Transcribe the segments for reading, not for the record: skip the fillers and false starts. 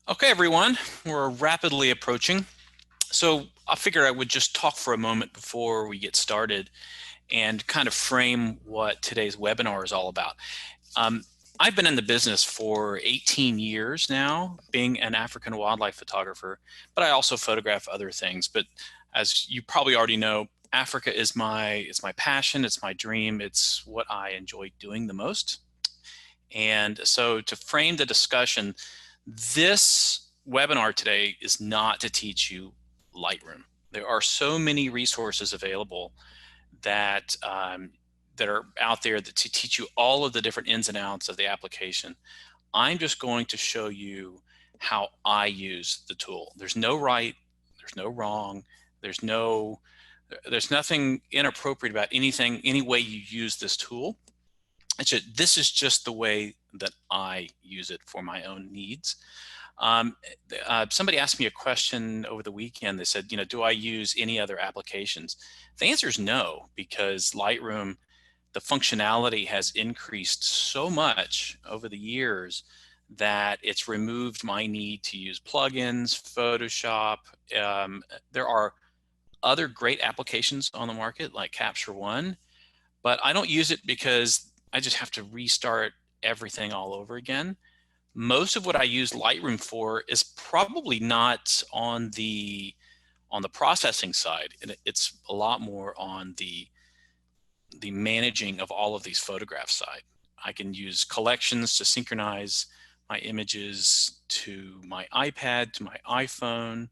Okay, everyone, we're rapidly approaching. So I figured I would just talk for a moment before we get started and kind of frame what today's webinar is all about. Um, I've been in the business for 18 years now, being an African wildlife photographer, but I also photograph other things. But as you probably already know, Africa is my passion, it's my dream, it's what I enjoy doing the most. And so to frame the discussion, this webinar today is not to teach you Lightroom. There are so many resources available that that are out there that to teach you all of the different ins and outs of the application. I'm just going to show you how I use the tool. There's no right, there's no wrong, there's no there's nothing inappropriate about any way you use this tool. This is just the way that I use it for my own needs. Somebody asked me a question over the weekend. They said, do I use any other applications? The answer is no, because Lightroom, the functionality has increased so much over the years that it's removed my need to use plugins, Photoshop. There are other great applications on the market like Capture One, but I don't use it because I just have to restart everything all over again. Most of what I use Lightroom for is probably not on the processing side, and it's a lot more on the managing of all of these photographs side. I can use collections to synchronize my images to my iPad, to my iPhone.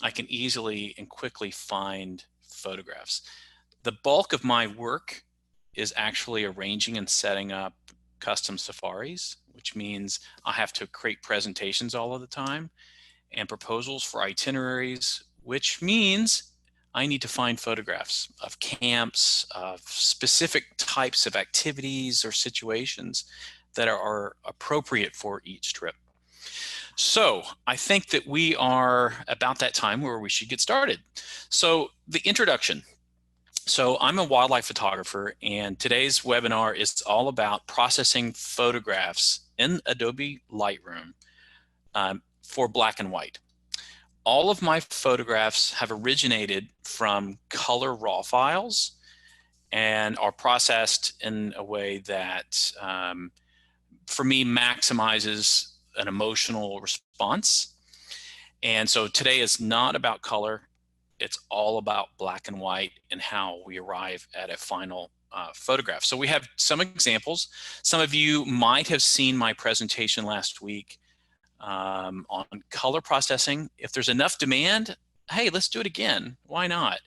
I can easily and quickly find photographs. The bulk of my work is actually arranging and setting up custom safaris, which means I have to create presentations all of the time and proposals for itineraries, which means I need to find photographs of camps, of specific types of activities or situations that are appropriate for each trip. So I think that we are about that time where we should get started. So the introduction. So I'm a wildlife photographer, and today's webinar is all about processing photographs in Adobe Lightroom for black and white. All of my photographs have originated from color raw files and are processed in a way that, for me, maximizes an emotional response. And so today is not about color. It's all about black and white and how we arrive at a final photograph. So we have some examples. Some of you might have seen my presentation last week on color processing. If there's enough demand, hey, let's do it again. Why not?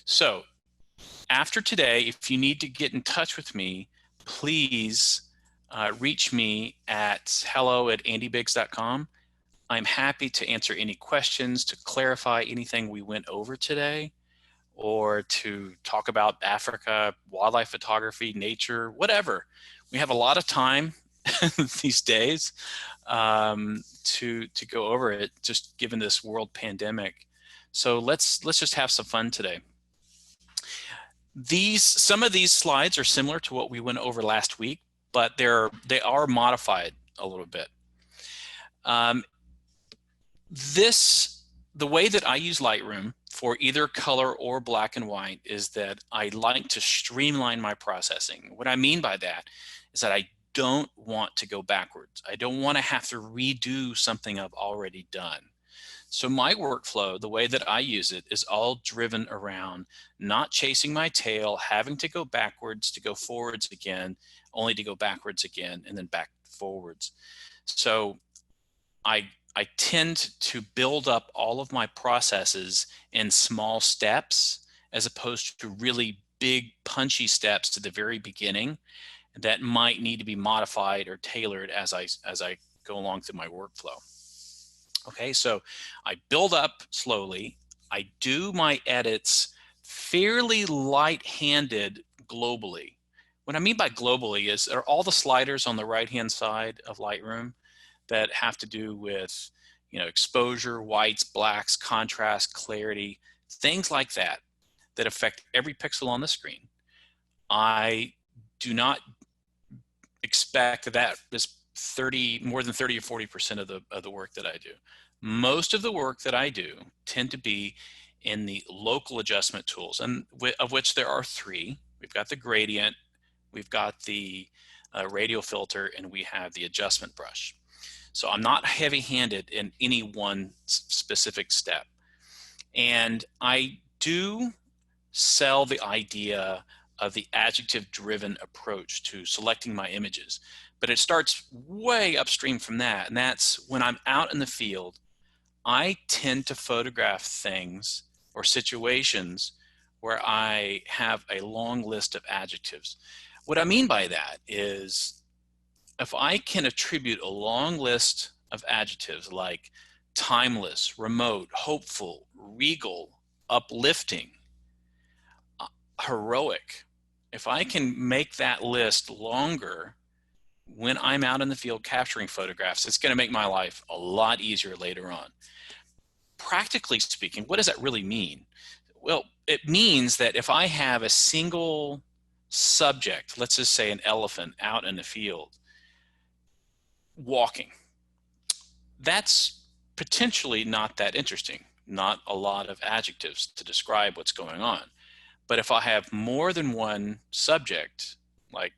So after today, if you need to get in touch with me, please reach me at hello@andybiggs.com. I'm happy to answer any questions, to clarify anything we went over today, or to talk about Africa, wildlife photography, nature, whatever. We have a lot of time these days to go over it, just given this world pandemic. So let's just have some fun today. Some of these slides are similar to what we went over last week, but they are modified a little bit. The way that I use Lightroom for either color or black and white is that I like to streamline my processing. What I mean by that is that I don't want to go backwards. I don't want to have to redo something I've already done. So my workflow, the way that I use it, is all driven around not chasing my tail, having to go backwards to go forwards again, only to go backwards again and then back forwards. So I tend to build up all of my processes in small steps as opposed to really big punchy steps to the very beginning that might need to be modified or tailored as I go along through my workflow. Okay, so I build up slowly. I do my edits fairly light-handed globally. What I mean by globally is there are all the sliders on the right-hand side of Lightroom that have to do with, exposure, whites, blacks, contrast, clarity, things like that affect every pixel on the screen. I do not expect that is more than 30 or 40% of the work that I do. Most of the work that I do tend to be in the local adjustment tools, and of which there are three. We've got the gradient, we've got the radial filter, and we have the adjustment brush. So I'm not heavy-handed in any one specific step. And I do sell the idea of the adjective-driven approach to selecting my images, but it starts way upstream from that, and that's when I'm out in the field. I tend to photograph things or situations where I have a long list of adjectives. What I mean by that is if I can attribute a long list of adjectives like timeless, remote, hopeful, regal, uplifting, heroic, if I can make that list longer when I'm out in the field capturing photographs, it's going to make my life a lot easier later on. Practically speaking, what does that really mean? Well, it means that if I have a single subject, let's just say an elephant out in the field walking, that's potentially not that interesting, not a lot of adjectives to describe what's going on. But if I have more than one subject, like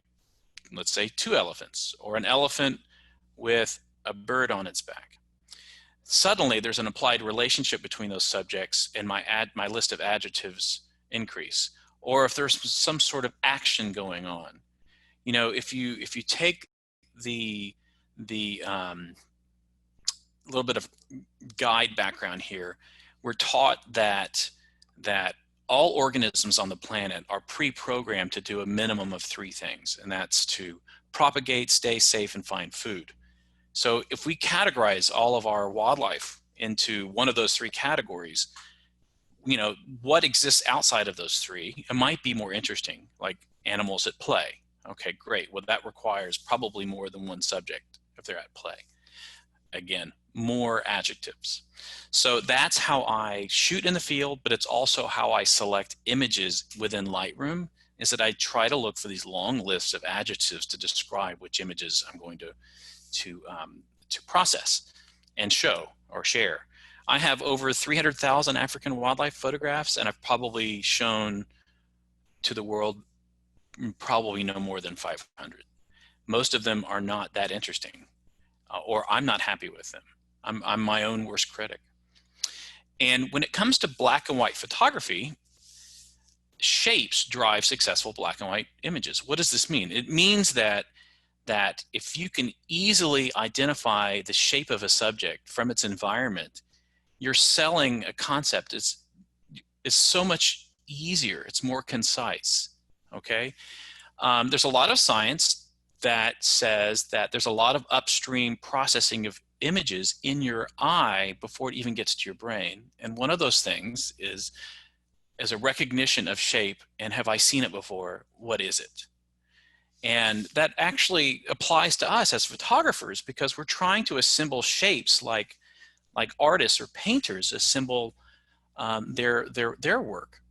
let's say two elephants or an elephant with a bird on its back, suddenly there's an applied relationship between those subjects, and my list of adjectives increase. Or if there's some sort of action going on, you know, if you take the little bit of guide background here, we're taught that all organisms on the planet are pre-programmed to do a minimum of three things, and that's to propagate, stay safe, and find food. So if we categorize all of our wildlife into one of those three categories, you know, what exists outside of those three, it might be more interesting, like animals at play. Okay, great. Well, that requires probably more than one subject if they're at play. Again, more adjectives. So that's how I shoot in the field, but it's also how I select images within Lightroom, is that I try to look for these long lists of adjectives to describe which images I'm going to process and show or share. I have over 300,000 African wildlife photographs, and I've probably shown to the world probably no more than 500. Most of them are not that interesting, or I'm not happy with them. I'm my own worst critic. And when it comes to black and white photography, shapes drive successful black and white images. What does this mean? It means that if you can easily identify the shape of a subject from its environment, you're selling a concept is so much easier. It's more concise. Okay, there's a lot of science that says that there's a lot of upstream processing of images in your eye before it even gets to your brain. And one of those things is a recognition of shape, and have I seen it before? What is it? And that actually applies to us as photographers, because we're trying to assemble shapes like artists or painters assemble their work.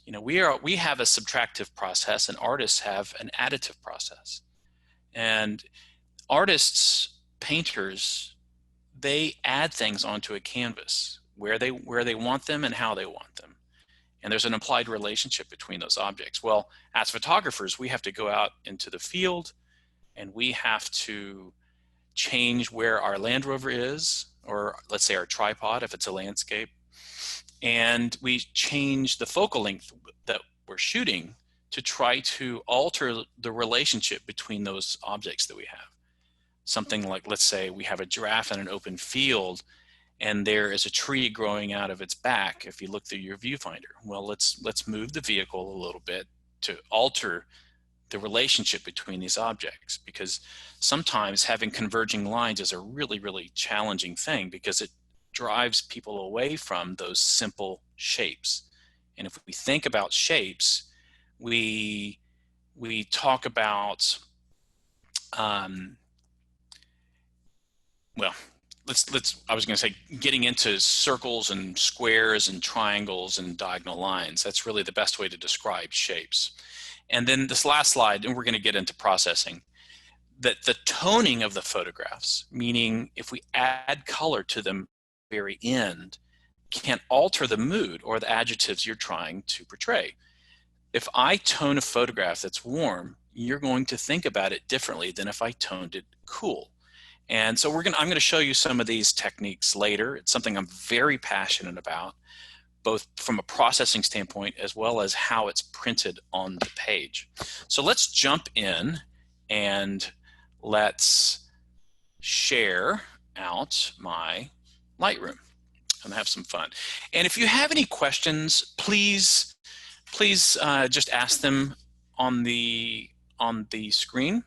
You know, we have a subtractive process, and artists have an additive process. And artists, painters, they add things onto a canvas where they want them and how they want them. And there's an implied relationship between those objects. Well, as photographers, we have to go out into the field, and we have to change where our Land Rover is, or let's say our tripod if it's a landscape, and we change the focal length that we're shooting to try to alter the relationship between those objects that we have. Something like, let's say we have a giraffe in an open field, and there is a tree growing out of its back if you look through your viewfinder. Well, let's move the vehicle a little bit to alter the relationship between these objects, because sometimes having converging lines is a really, really challenging thing, because it drives people away from those simple shapes. And if we think about shapes, we talk about well, I was going to say getting into circles and squares and triangles and diagonal lines. That's really the best way to describe shapes. And then this last slide, and we're going to get into processing. that the toning of the photographs, meaning if we add color to them at the very end, can alter the mood or the adjectives you're trying to portray. If I tone a photograph that's warm, you're going to think about it differently than if I toned it cool. And so I'm going to show you some of these techniques later. It's something I'm very passionate about, both from a processing standpoint as well as how it's printed on the page. So let's jump in and let's share out my Lightroom and have some fun. And if you have any questions, please just ask them on the screen.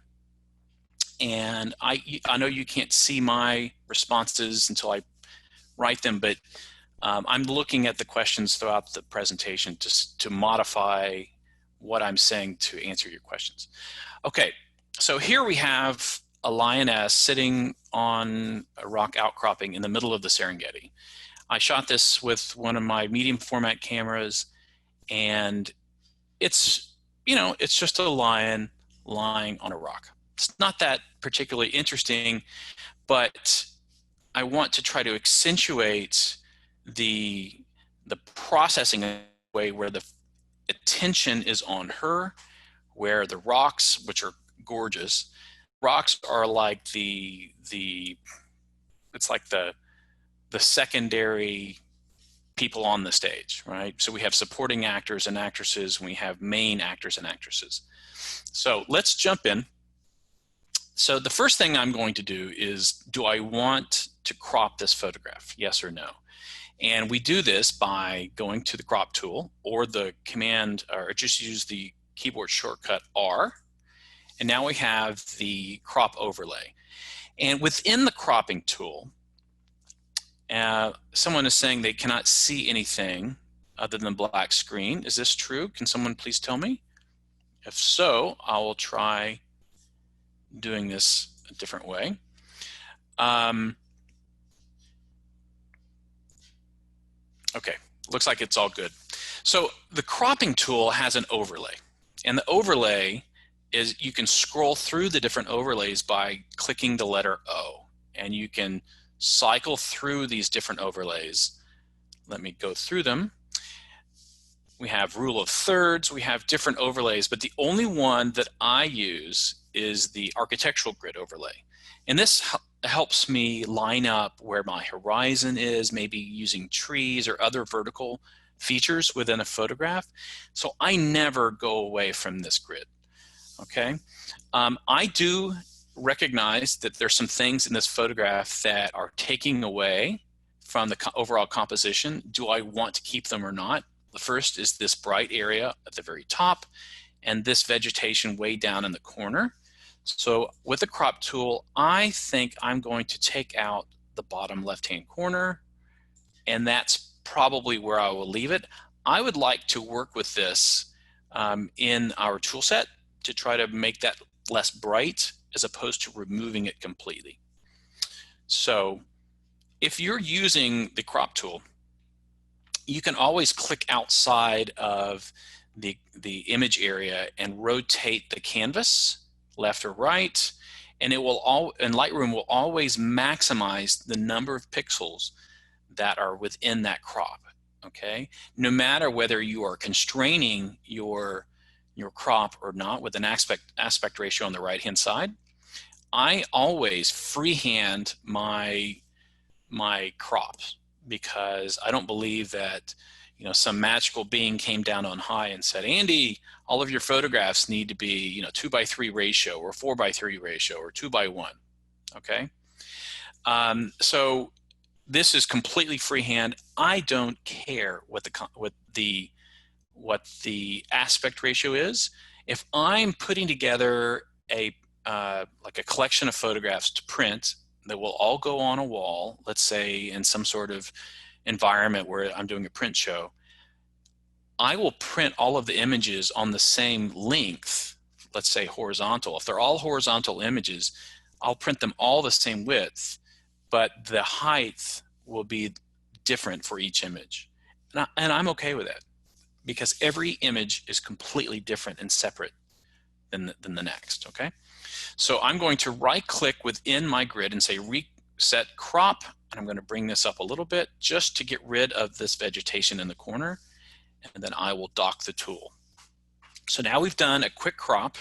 And I know you can't see my responses until I write them, but I'm looking at the questions throughout the presentation to modify what I'm saying to answer your questions. Okay, so here we have a lioness sitting on a rock outcropping in the middle of the Serengeti. I shot this with one of my medium format cameras, and it's just a lion lying on a rock. It's not that particularly interesting, but I want to try to accentuate the processing way where the attention is on her, where the rocks, which are gorgeous, rocks are like it's like the secondary people on the stage, right? So we have supporting actors and actresses, and we have main actors and actresses. So let's jump in. So the first thing I'm going to do is, do I want to crop this photograph? Yes or no? And we do this by going to the crop tool or the command, or just use the keyboard shortcut R. And now we have the crop overlay. And within the cropping tool, someone is saying they cannot see anything other than black screen. Is this true? Can someone please tell me? If so, I will try doing this a different way. Okay, looks like it's all good. So the cropping tool has an overlay, and the overlay is, you can scroll through the different overlays by clicking the letter O, and you can cycle through these different overlays. Let me go through them. We have rule of thirds, we have different overlays, but the only one that I use is the architectural grid overlay. And this helps me line up where my horizon is, maybe using trees or other vertical features within a photograph. So I never go away from this grid, okay? I do recognize that there's some things in this photograph that are taking away from the overall composition. Do I want to keep them or not? The first is this bright area at the very top and this vegetation way down in the corner. So with the crop tool, I think I'm going to take out the bottom left-hand corner, and that's probably where I will leave it. I would like to work with this in our tool set to try to make that less bright as opposed to removing it completely. So if you're using the crop tool, you can always click outside of the image area and rotate the canvas left or right, and Lightroom will always maximize the number of pixels that are within that crop, okay? No matter whether you are constraining your crop or not with an aspect ratio on the right-hand side, I always freehand my crops, because I don't believe that some magical being came down on high and said, Andy, all of your photographs need to be 2:3 ratio or 4:3 ratio or 2:1. Okay, so this is completely freehand. I don't care what the aspect ratio is. If I'm putting together like a collection of photographs to print that will all go on a wall, let's say in some sort of environment where I'm doing a print show, I will print all of the images on the same length, let's say horizontal. If they're all horizontal images, I'll print them all the same width, but the height will be different for each image. And I'm okay with that, because every image is completely different and separate than the next, okay? So I'm going to right click within my grid and say reset crop, and I'm going to bring this up a little bit just to get rid of this vegetation in the corner, and then I will dock the tool. So now we've done a quick crop.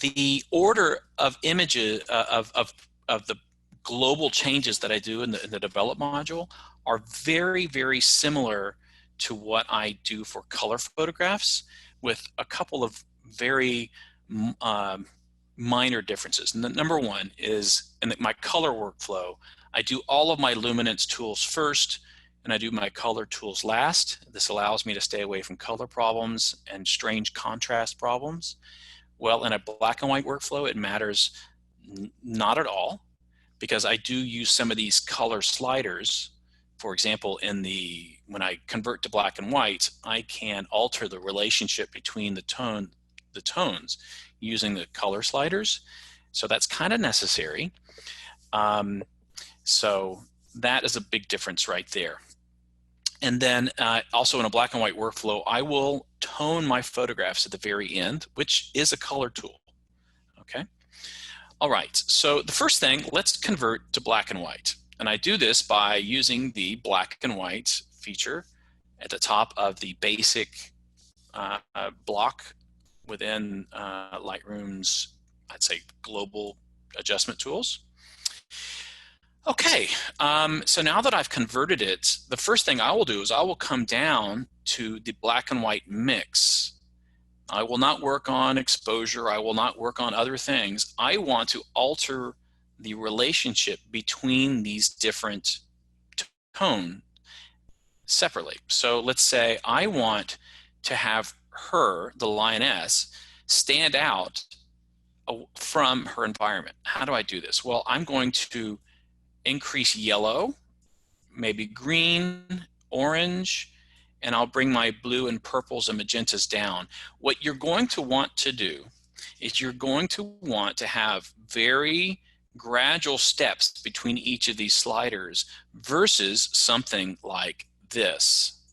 The order of images of the global changes that I do in the develop module are very, very similar to what I do for color photographs, with a couple of very minor differences. Number one is in my color workflow, I do all of my luminance tools first, and I do my color tools last. This allows me to stay away from color problems and strange contrast problems. Well, in a black and white workflow, it matters not at all, because I do use some of these color sliders. For example, when I convert to black and white, I can alter the relationship between the tones using the color sliders. So that's kind of necessary. So that is a big difference right there. And then also in a black and white workflow, I will tone my photographs at the very end, which is a color tool, okay? All right, so the first thing, let's convert to black and white. And I do this by using the black and white feature at the top of the basic block within Lightroom's, I'd say, global adjustment tools. Okay, so now that I've converted it, the first thing I will do is I will come down to the black and white mix. I will not work on exposure. I will not work on other things. I want to alter the relationship between these different tones separately. So let's say I want to have her, the lioness, stand out from her environment. How do I do this? Well, I'm going to increase yellow, maybe green, orange, and I'll bring my blue and purples and magentas down. What you're going to want to do is you're going to want to have very gradual steps between each of these sliders versus something like this,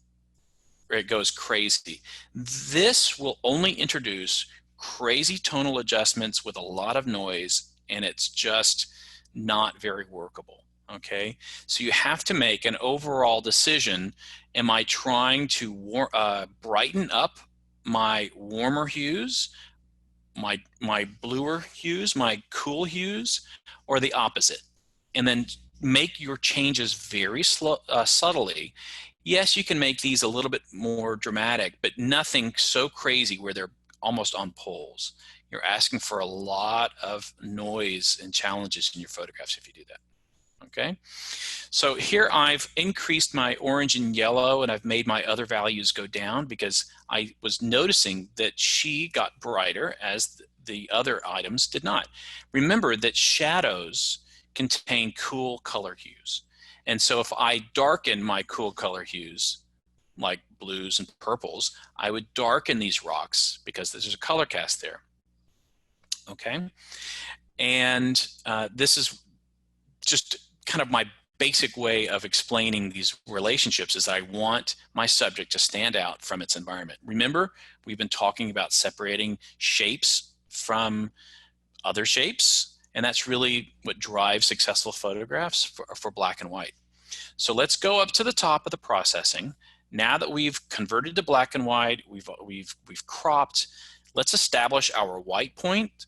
where it goes crazy. This will only introduce crazy tonal adjustments with a lot of noise, and it's just not very workable. Okay, so you have to make an overall decision. Am I trying to brighten up my warmer hues, my bluer hues, my cool hues, or the opposite? And then make your changes very subtly. Yes, you can make these a little bit more dramatic, but nothing so crazy where they're almost on poles. You're asking for a lot of noise and challenges in your photographs if you do that. Okay, so here I've increased my orange and yellow, and I've made my other values go down because I was noticing that she got brighter as the other items did not. Remember that shadows contain cool color hues. And so if I darken my cool color hues, like blues and purples, I would darken these rocks because there's a color cast there. Okay, and this is just kind of my basic way of explaining these relationships, is I want my subject to stand out from its environment. Remember, we've been talking about separating shapes from other shapes, and that's really what drives successful photographs for black and white. So let's go up to the top of the processing. Now that we've converted to black and white, we've cropped, let's establish our white point.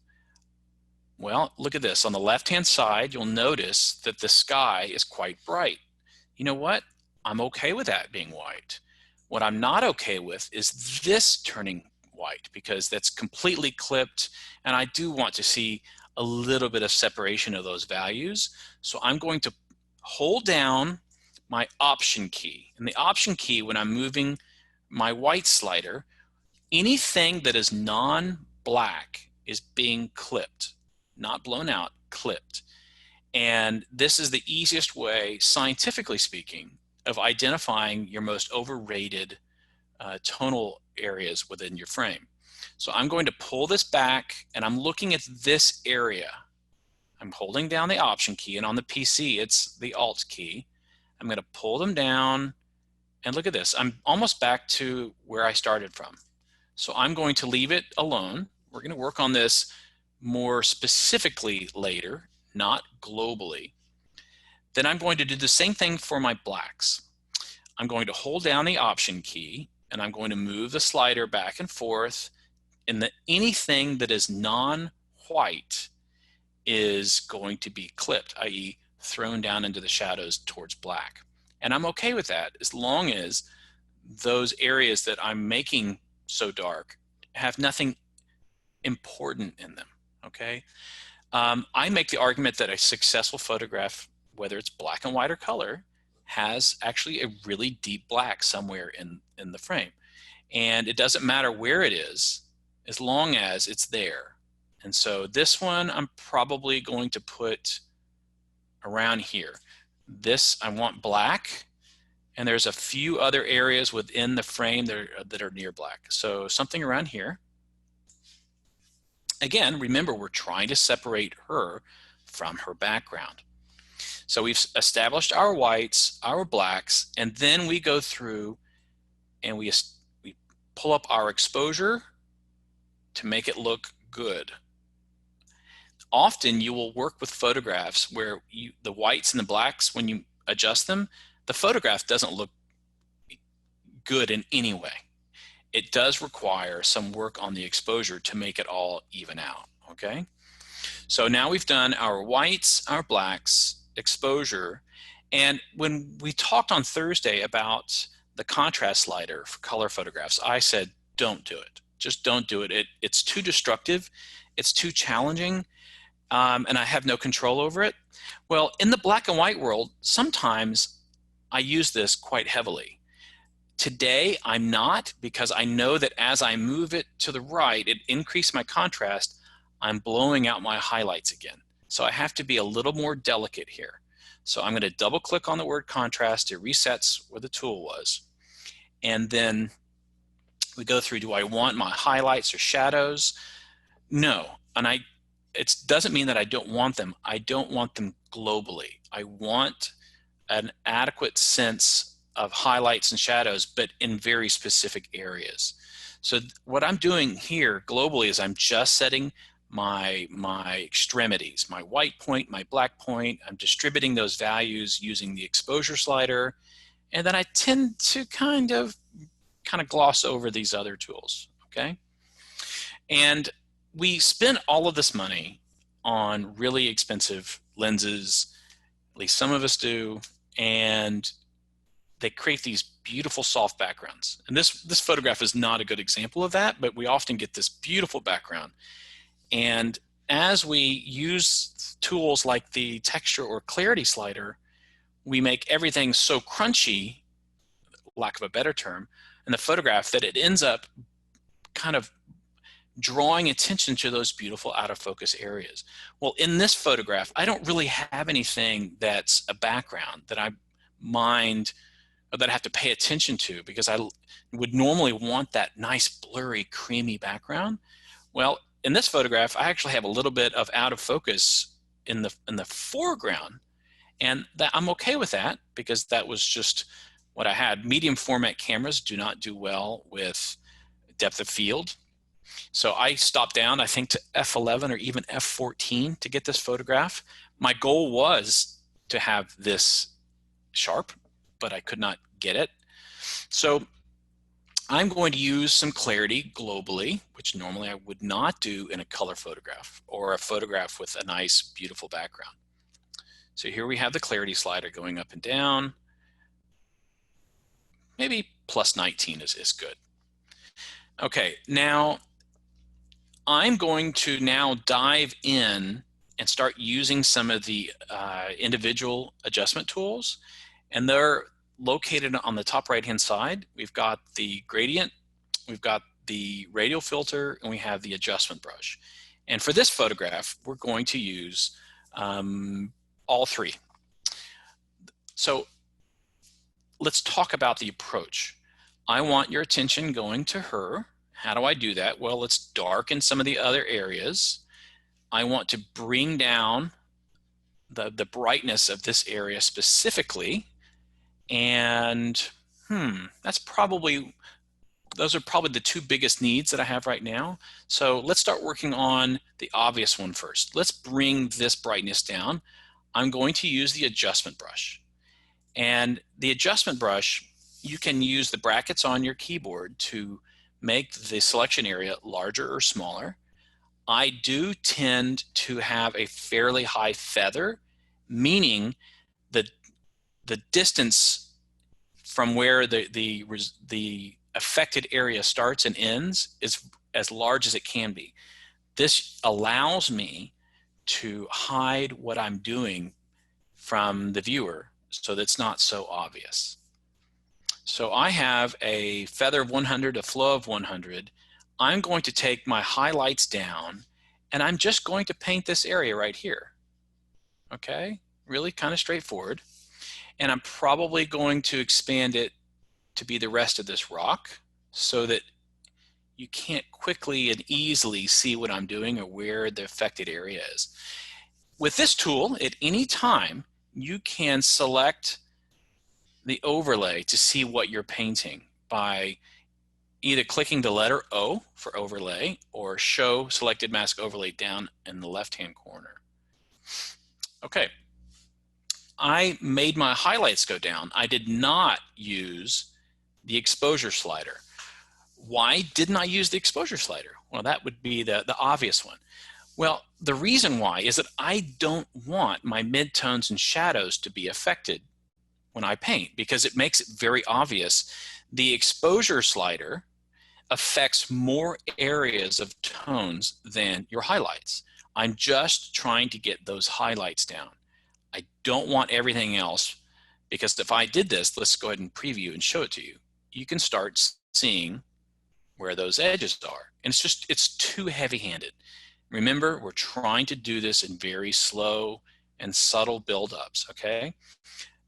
Well, look at this. On the left-hand side, you'll notice that the sky is quite bright. You know what? I'm okay with that being white. What I'm not okay with is this turning white, because that's completely clipped, and I do want to see a little bit of separation of those values. So I'm going to hold down my Option key. And the Option key, when I'm moving my white slider, anything that is non-black is being clipped. Not blown out, clipped. And this is the easiest way, scientifically speaking, of identifying your most overrated tonal areas within your frame. So I'm going to pull this back, and I'm looking at this area. I'm holding down the Option key, and on the PC, it's the Alt key. I'm going to pull them down, and look at this. I'm almost back to where I started from. So I'm going to leave it alone We're going to work on this more specifically later, not globally. Then I'm going to do the same thing for my blacks. I'm going to hold down the Option key, and I'm going to move the slider back and forth, and anything that is non-white is going to be clipped, i.e. thrown down into the shadows towards black. And I'm okay with that as long as those areas that I'm making so dark have nothing important in them, okay? I make the argument that a successful photograph, whether it's black and white or color, has actually a really deep black somewhere in the frame. And it doesn't matter where it is, as long as it's there. And so this one I'm probably going to put around here. This I want black, and there's a few other areas within the frame that are near black. So something around here. Again, remember, we're trying to separate her from her background. So we've established our whites, our blacks, and then we go through and we pull up our exposure to make it look good. Often you will work with photographs where the whites and the blacks, when you adjust them, the photograph doesn't look good in any way. It does require some work on the exposure to make it all even out, okay? So now we've done our whites, our blacks, exposure, and when we talked on Thursday about the contrast slider for color photographs, I said, don't do it. Just don't do it. It's too destructive. It's too challenging, and I have no control over it. Well, in the black and white world, sometimes I use this quite heavily. Today, I'm not, because I know that as I move it to the right, it increases my contrast, I'm blowing out my highlights again. So I have to be a little more delicate here. So I'm going to double click on the word contrast. It resets where the tool was. And then we go through, do I want my highlights or shadows? No. And it doesn't mean that I don't want them. I don't want them globally. I want an adequate sense of highlights and shadows, but in very specific areas. So what I'm doing here globally is I'm just setting my extremities, my white point, my black point. I'm distributing those values using the exposure slider, and then I tend to kind of gloss over these other tools, okay? And we spend all of this money on really expensive lenses, at least some of us do, and they create these beautiful soft backgrounds. And this photograph is not a good example of that, but we often get this beautiful background. And as we use tools like the texture or clarity slider, we make everything so crunchy, lack of a better term, in the photograph that it ends up kind of drawing attention to those beautiful out of focus areas. Well, in this photograph, I don't really have anything that's a background that I mind or that I have to pay attention to, because I would normally want that nice blurry creamy background. Well, in this photograph, I actually have a little bit of out of focus in the foreground, and that I'm okay with that because that was just what I had. Medium format cameras do not do well with depth of field. So I stopped down, I think, to f11 or even f14 to get this photograph. My goal was to have this sharp, but I could not get it. So I'm going to use some clarity globally, which normally I would not do in a color photograph or a photograph with a nice, beautiful background. So here we have the clarity slider going up and down. Maybe plus 19 is good. Okay, now I'm going to now dive in and start using some of the individual adjustment tools, and they're located on the top right hand side. We've got the gradient, we've got the radial filter, and we have the adjustment brush. And for this photograph, we're going to use all three. So let's talk about the approach. I want your attention going to her. How do I do that? Well, let's darken some of the other areas. I want to bring down the brightness of this area specifically. And that's probably those are probably the two biggest needs that I have right now. So let's start working on the obvious one first. Let's bring this brightness down. I'm going to use the adjustment brush. And the adjustment brush, you can use the brackets on your keyboard to make the selection area larger or smaller. I do tend to have a fairly high feather, meaning that the distance from where the affected area starts and ends is as large as it can be. This allows me to hide what I'm doing from the viewer so that's not so obvious. So I have a feather of 100, a flow of 100. I'm going to take my highlights down and I'm just going to paint this area right here. Okay, really kind of straightforward. And I'm probably going to expand it to be the rest of this rock so that you can't quickly and easily see what I'm doing or where the affected area is. With this tool, at any time, you can select the overlay to see what you're painting by either clicking the letter O for overlay or show selected mask overlay down in the left-hand corner. Okay, I made my highlights go down. I did not use the exposure slider. Why didn't I use the exposure slider? Well, that would be the obvious one. Well, the reason why is that I don't want my midtones and shadows to be affected when I paint because it makes it very obvious. The exposure slider affects more areas of tones than your highlights. I'm just trying to get those highlights down. I don't want everything else because if I did this, let's go ahead and preview and show it to you. You can start seeing where those edges are. And it's too heavy-handed. Remember, we're trying to do this in very slow and subtle buildups, okay?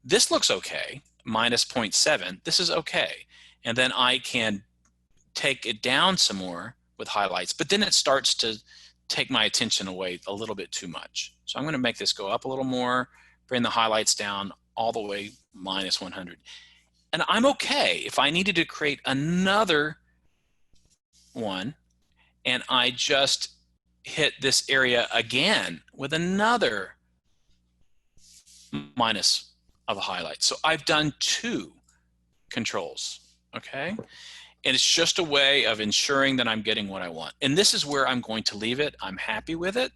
This looks okay, minus 0.7. This is okay. And then I can take it down some more with highlights, but then it starts to take my attention away a little bit too much. So I'm going to make this go up a little more, bring the highlights down all the way minus 100. And I'm okay if I needed to create another one and I just hit this area again with another minus of a highlight. So I've done two controls, okay? And it's just a way of ensuring that I'm getting what I want. And this is where I'm going to leave it. I'm happy with it.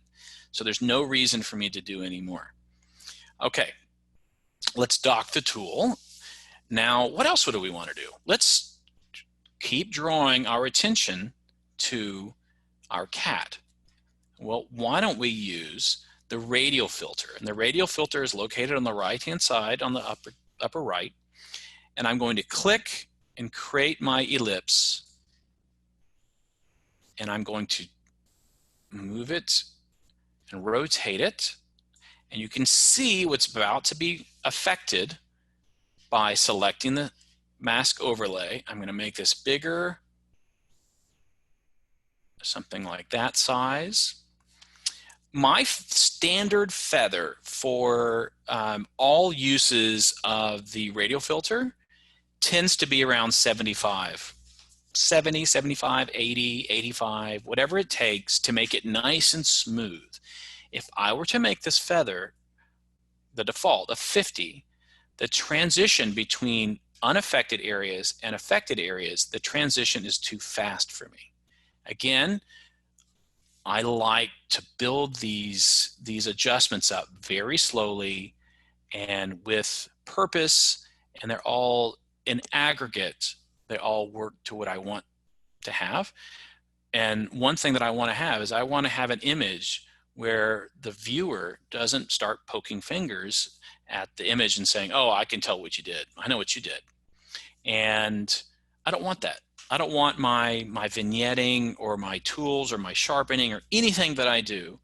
So there's no reason for me to do any more. Okay, let's dock the tool. Now, what else do we want to do? Let's keep drawing our attention to our cat. Well, why don't we use the radial filter? And the radial filter is located on the right-hand side on the upper right. And I'm going to click and create my ellipse. And I'm going to move it and rotate it. And you can see what's about to be affected by selecting the mask overlay. I'm going to make this bigger, something like that size. My standard feather for all uses of the radial filter tends to be around 75. 70, 75, 80, 85, whatever it takes to make it nice and smooth. If I were to make this feather the default of 50, the transition between unaffected areas and affected areas, the transition is too fast for me. Again, I like to build these adjustments up very slowly and with purpose, and they're all in aggregate, they all work to what I want to have. And one thing that I want to have is I want to have an image where the viewer doesn't start poking fingers at the image and saying, oh, I can tell what you did. I know what you did. And I don't want that. I don't want my vignetting or my tools or my sharpening or anything that I do.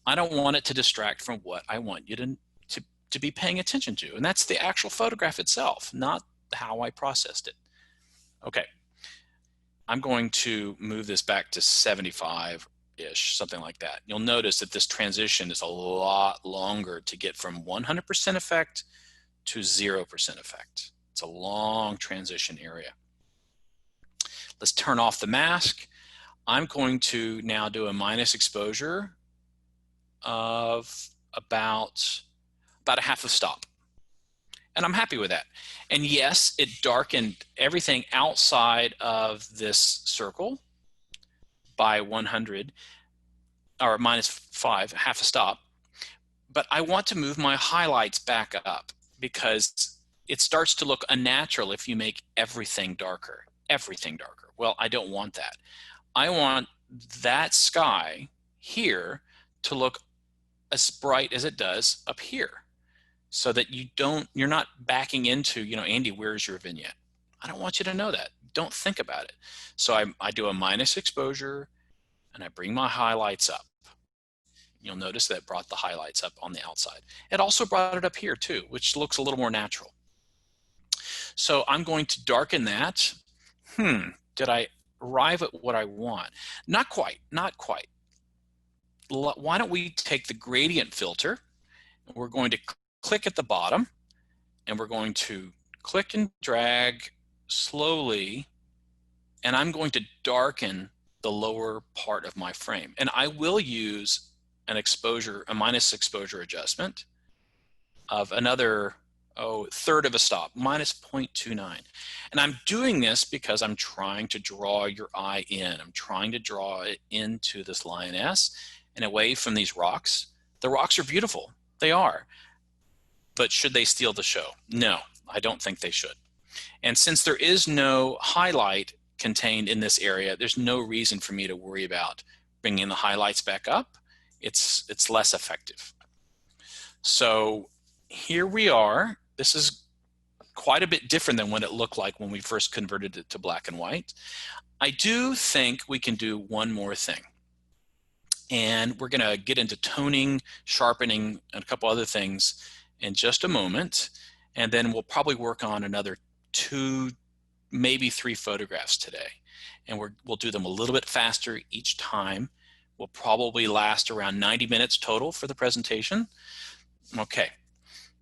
I don't want it to distract from what I want you to be paying attention to. And that's the actual photograph itself, not how I processed it. Okay, I'm going to move this back to 75-ish, something like that. You'll notice that this transition is a lot longer to get from 100% effect to 0% effect. It's a long transition area. Let's turn off the mask. I'm going to now do a minus exposure of about a half a stop. And I'm happy with that. And yes, it darkened everything outside of this circle by 100, or -5, half a stop. But I want to move my highlights back up because it starts to look unnatural if you make everything darker. Everything darker. Well, I don't want that. I want that sky here to look as bright as it does up here, so that you're not backing into, Andy, where's your vignette? I don't want you to know that. Don't think about it. So I do a minus exposure and I bring my highlights up. You'll notice that brought the highlights up on the outside. It also brought it up here too, which looks a little more natural. So I'm going to darken that. Did I arrive at what I want? Not quite, not quite. Why don't we take the gradient filter, and we're going to click at the bottom, and we're going to click and drag slowly, and I'm going to darken the lower part of my frame. And I will use a minus exposure adjustment of another third of a stop, -0.29. And I'm doing this because I'm trying to draw your eye in. I'm trying to draw it into this lioness and away from these rocks. The rocks are beautiful. They are. But should they steal the show? No, I don't think they should. And since there is no highlight contained in this area, there's no reason for me to worry about bringing the highlights back up. It's less effective. So here we are. This is quite a bit different than what it looked like when we first converted it to black and white. I do think we can do one more thing. And we're going to get into toning, sharpening, and a couple other things in just a moment. And then we'll probably work on another 2, maybe 3 photographs today. And we'll do them a little bit faster each time. We'll probably last around 90 minutes total for the presentation. Okay,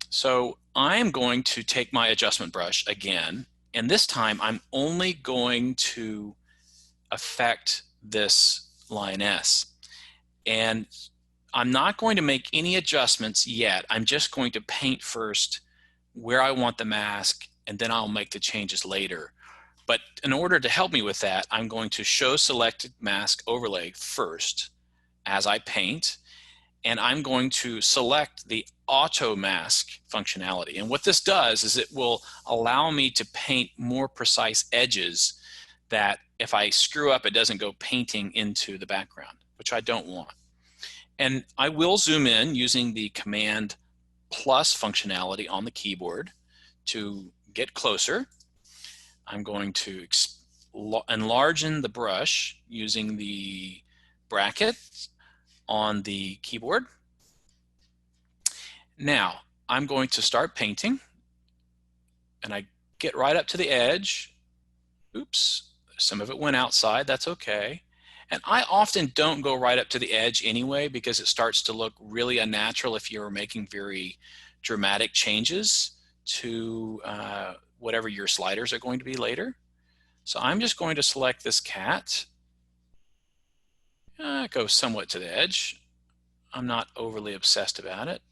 so I'm going to take my adjustment brush again, and this time I'm only going to affect this lioness. And I'm not going to make any adjustments yet. I'm just going to paint first where I want the mask, and then I'll make the changes later. But in order to help me with that, I'm going to show selected mask overlay first as I paint, and I'm going to select the auto mask functionality. And what this does is it will allow me to paint more precise edges that if I screw up, it doesn't go painting into the background, which I don't want. And I will zoom in using the Command plus functionality on the keyboard to get closer. I'm going to enlarge the brush using the bracket on the keyboard. Now I'm going to start painting, and I get right up to the edge. Oops, some of it went outside, that's okay. And I often don't go right up to the edge anyway, because it starts to look really unnatural if you're making very dramatic changes to whatever your sliders are going to be later. So I'm just going to select this cat, go somewhat to the edge. I'm not overly obsessed about it.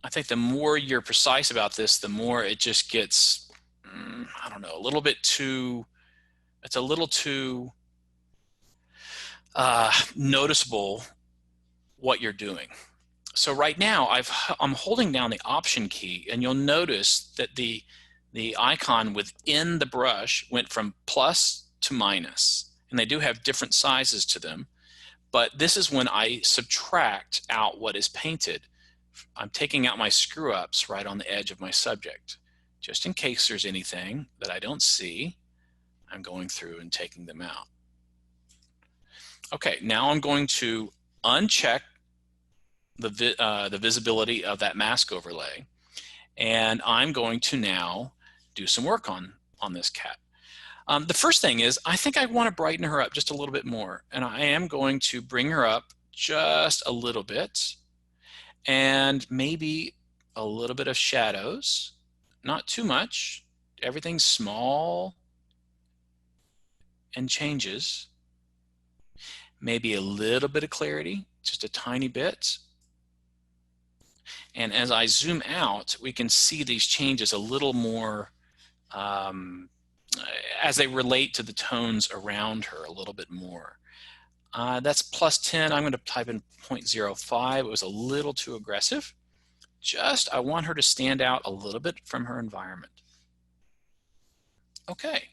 I think the more you're precise about this, the more it just gets, I don't know, a little bit too, it's a little too noticeable what you're doing. So right now I'm holding down the Option key, and you'll notice that the icon within the brush went from plus to minus, and they do have different sizes to them. But this is when I subtract out what is painted. I'm taking out my screw ups right on the edge of my subject. Just in case there's anything that I don't see, I'm going through and taking them out. Okay, now I'm going to uncheck the visibility of that mask overlay, and I'm going to now do some work on this cat. The first thing is, I think I want to brighten her up just a little bit more, and I am going to bring her up just a little bit, and maybe a little bit of shadows, not too much. everything's small and changes. Maybe a little bit of clarity, just a tiny bit. And as I zoom out, we can see these changes a little more as they relate to the tones around her a little bit more. That's +10. I'm going to type in 0.05. It was a little too aggressive. I want her to stand out a little bit from her environment. Okay.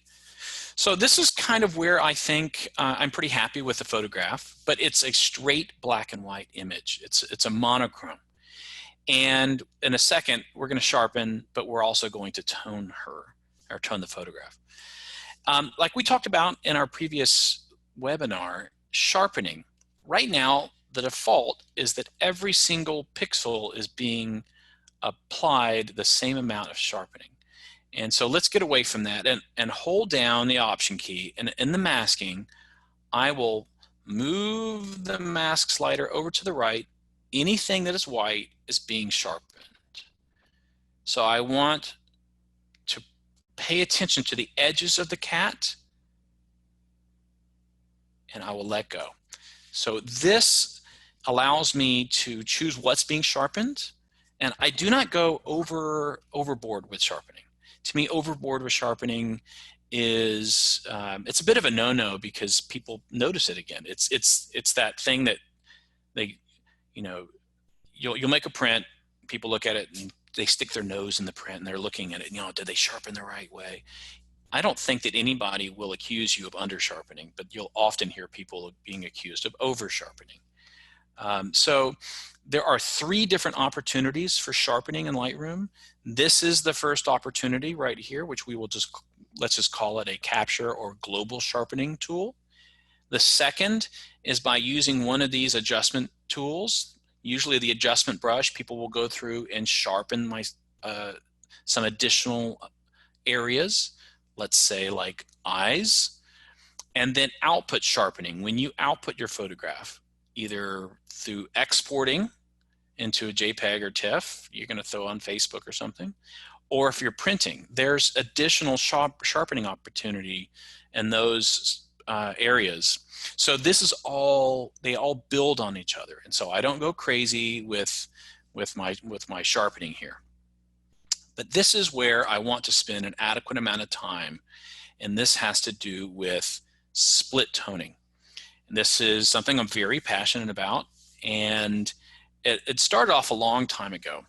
So this is kind of where I think I'm pretty happy with the photograph, but it's a straight black and white image. It's a monochrome. And in a second, we're going to sharpen, but we're also going to tone her, or tone the photograph. Like we talked about in our previous webinar, sharpening. Right now, the default is that every single pixel is being applied the same amount of sharpening. And so let's get away from that and hold down the Option key. And in the masking, I will move the mask slider over to the right. Anything that is white is being sharpened. So I want to pay attention to the edges of the cat, and I will let go. So this allows me to choose what's being sharpened, and I do not go overboard with sharpening. To me, overboard with sharpening is it's a bit of a no-no because people notice it again. It's that thing that they, you know, you'll make a print, people look at it and they stick their nose in the print and they're looking at it, you know, did they sharpen the right way? I don't think that anybody will accuse you of under sharpening, but you'll often hear people being accused of over sharpening. So there are 3 different opportunities for sharpening in Lightroom. This is the first opportunity right here, which we will let's just call it a capture or global sharpening tool. The second is by using one of these adjustment tools. Usually the adjustment brush, people will go through and sharpen some additional areas, let's say like eyes, and then output sharpening. When you output your photograph, either through exporting into a JPEG or TIFF, you're going to throw on Facebook or something, or if you're printing, there's additional sharpening opportunity in those areas. So this is they all build on each other, and so I don't go crazy with my sharpening here. But this is where I want to spend an adequate amount of time, and this has to do with split toning. And this is something I'm very passionate about, and it started off a long time ago.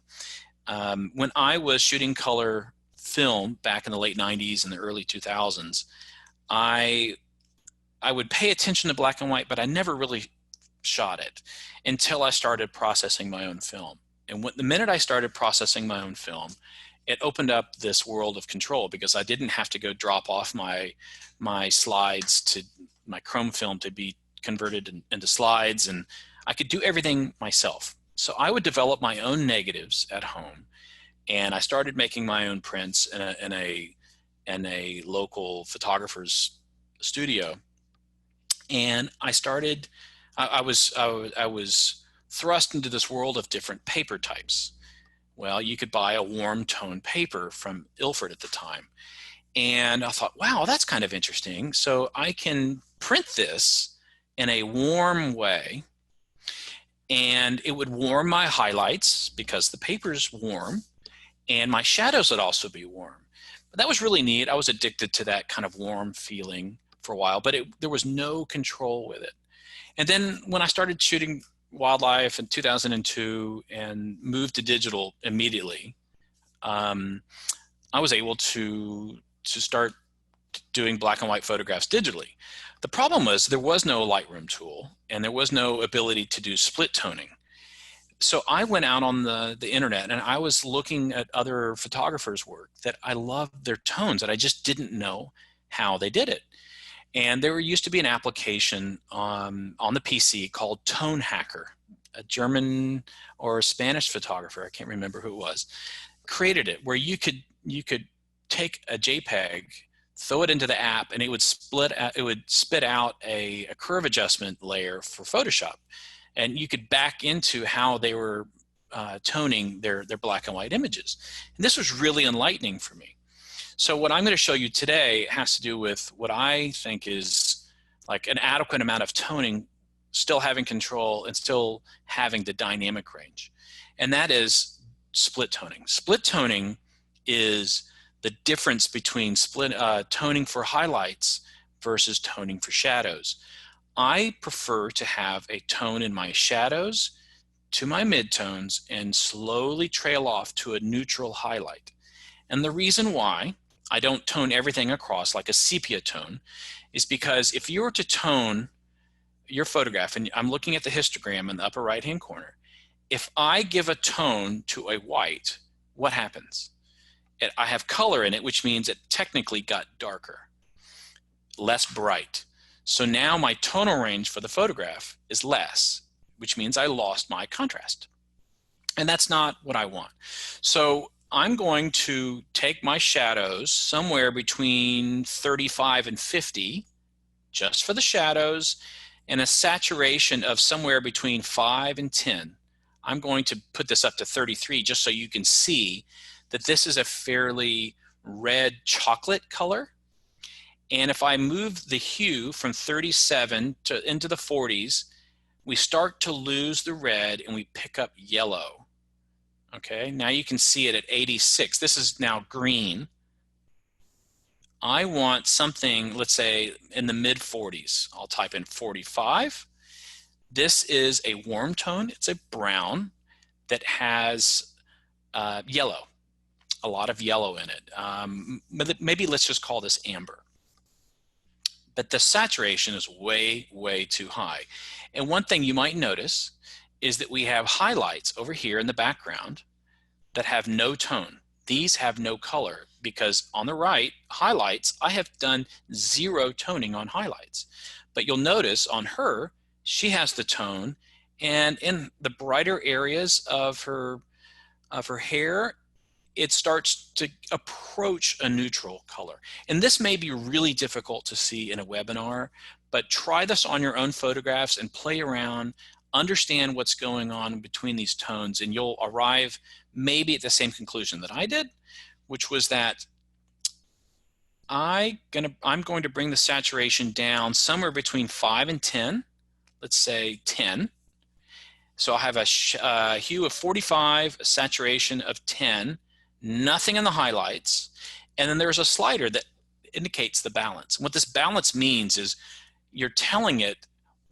When I was shooting color film back in the late 90s and the early 2000s, I would pay attention to black and white, but I never really shot it until I started processing my own film. And the minute I started processing my own film, it opened up this world of control because I didn't have to go drop off my slides to my Chrome film to be converted into slides, and I could do everything myself. So I would develop my own negatives at home, and I started making my own prints in a local photographer's studio. And I was thrust into this world of different paper types. Well, you could buy a warm tone paper from Ilford at the time. And I thought, wow, that's kind of interesting. So I can print this in a warm way, and it would warm my highlights because the paper's warm, and my shadows would also be warm. But that was really neat. I was addicted to that kind of warm feeling for a while, but there was no control with it. And then when I started shooting wildlife in 2002 and moved to digital immediately, I was able to start doing black and white photographs digitally. The problem was there was no Lightroom tool and there was no ability to do split toning. So I went out on the internet and I was looking at other photographers' work that I loved their tones, and I just didn't know how they did it. And there used to be an application on the PC called Tone Hacker. A German or a Spanish photographer, I can't remember who it was, created it where you could take a JPEG, throw it into the app, and it would spit out a curve adjustment layer for Photoshop. And you could back into how they were toning their black and white images. And this was really enlightening for me. So what I'm going to show you today has to do with what I think is like an adequate amount of toning, still having control and still having the dynamic range. And that is split toning. Split toning is the difference between toning for highlights versus toning for shadows. I prefer to have a tone in my shadows to my midtones and slowly trail off to a neutral highlight. And the reason why I don't tone everything across like a sepia tone is because if you were to tone your photograph, and I'm looking at the histogram in the upper right hand corner, if I give a tone to a white, what happens? I have color in it, which means it technically got darker, less bright. So now my tonal range for the photograph is less, which means I lost my contrast. And that's not what I want. So I'm going to take my shadows somewhere between 35 and 50, just for the shadows, and a saturation of somewhere between 5 and 10. I'm going to put this up to 33 just so you can see that this is a fairly red chocolate color. And if I move the hue from 37 into the 40s, we start to lose the red and we pick up yellow. Okay, now you can see it at 86. This is now green. I want something, let's say, in the mid 40s. I'll type in 45. This is a warm tone. It's a brown that has yellow, a lot of yellow in it. Maybe let's just call this amber. But the saturation is way, way too high. And one thing you might notice is that we have highlights over here in the background that have no tone. These have no color because on the right, highlights, I have done 0 toning on highlights. But you'll notice on her, she has the tone, and in the brighter areas of her hair, it starts to approach a neutral color. And this may be really difficult to see in a webinar, but try this on your own photographs and play around, understand what's going on between these tones, and you'll arrive maybe at the same conclusion that I did, which was that I'm going to bring the saturation down somewhere between 5 and 10, let's say 10. So I'll have a hue of 45, a saturation of 10, nothing in the highlights, and then there's a slider that indicates the balance. And what this balance means is you're telling it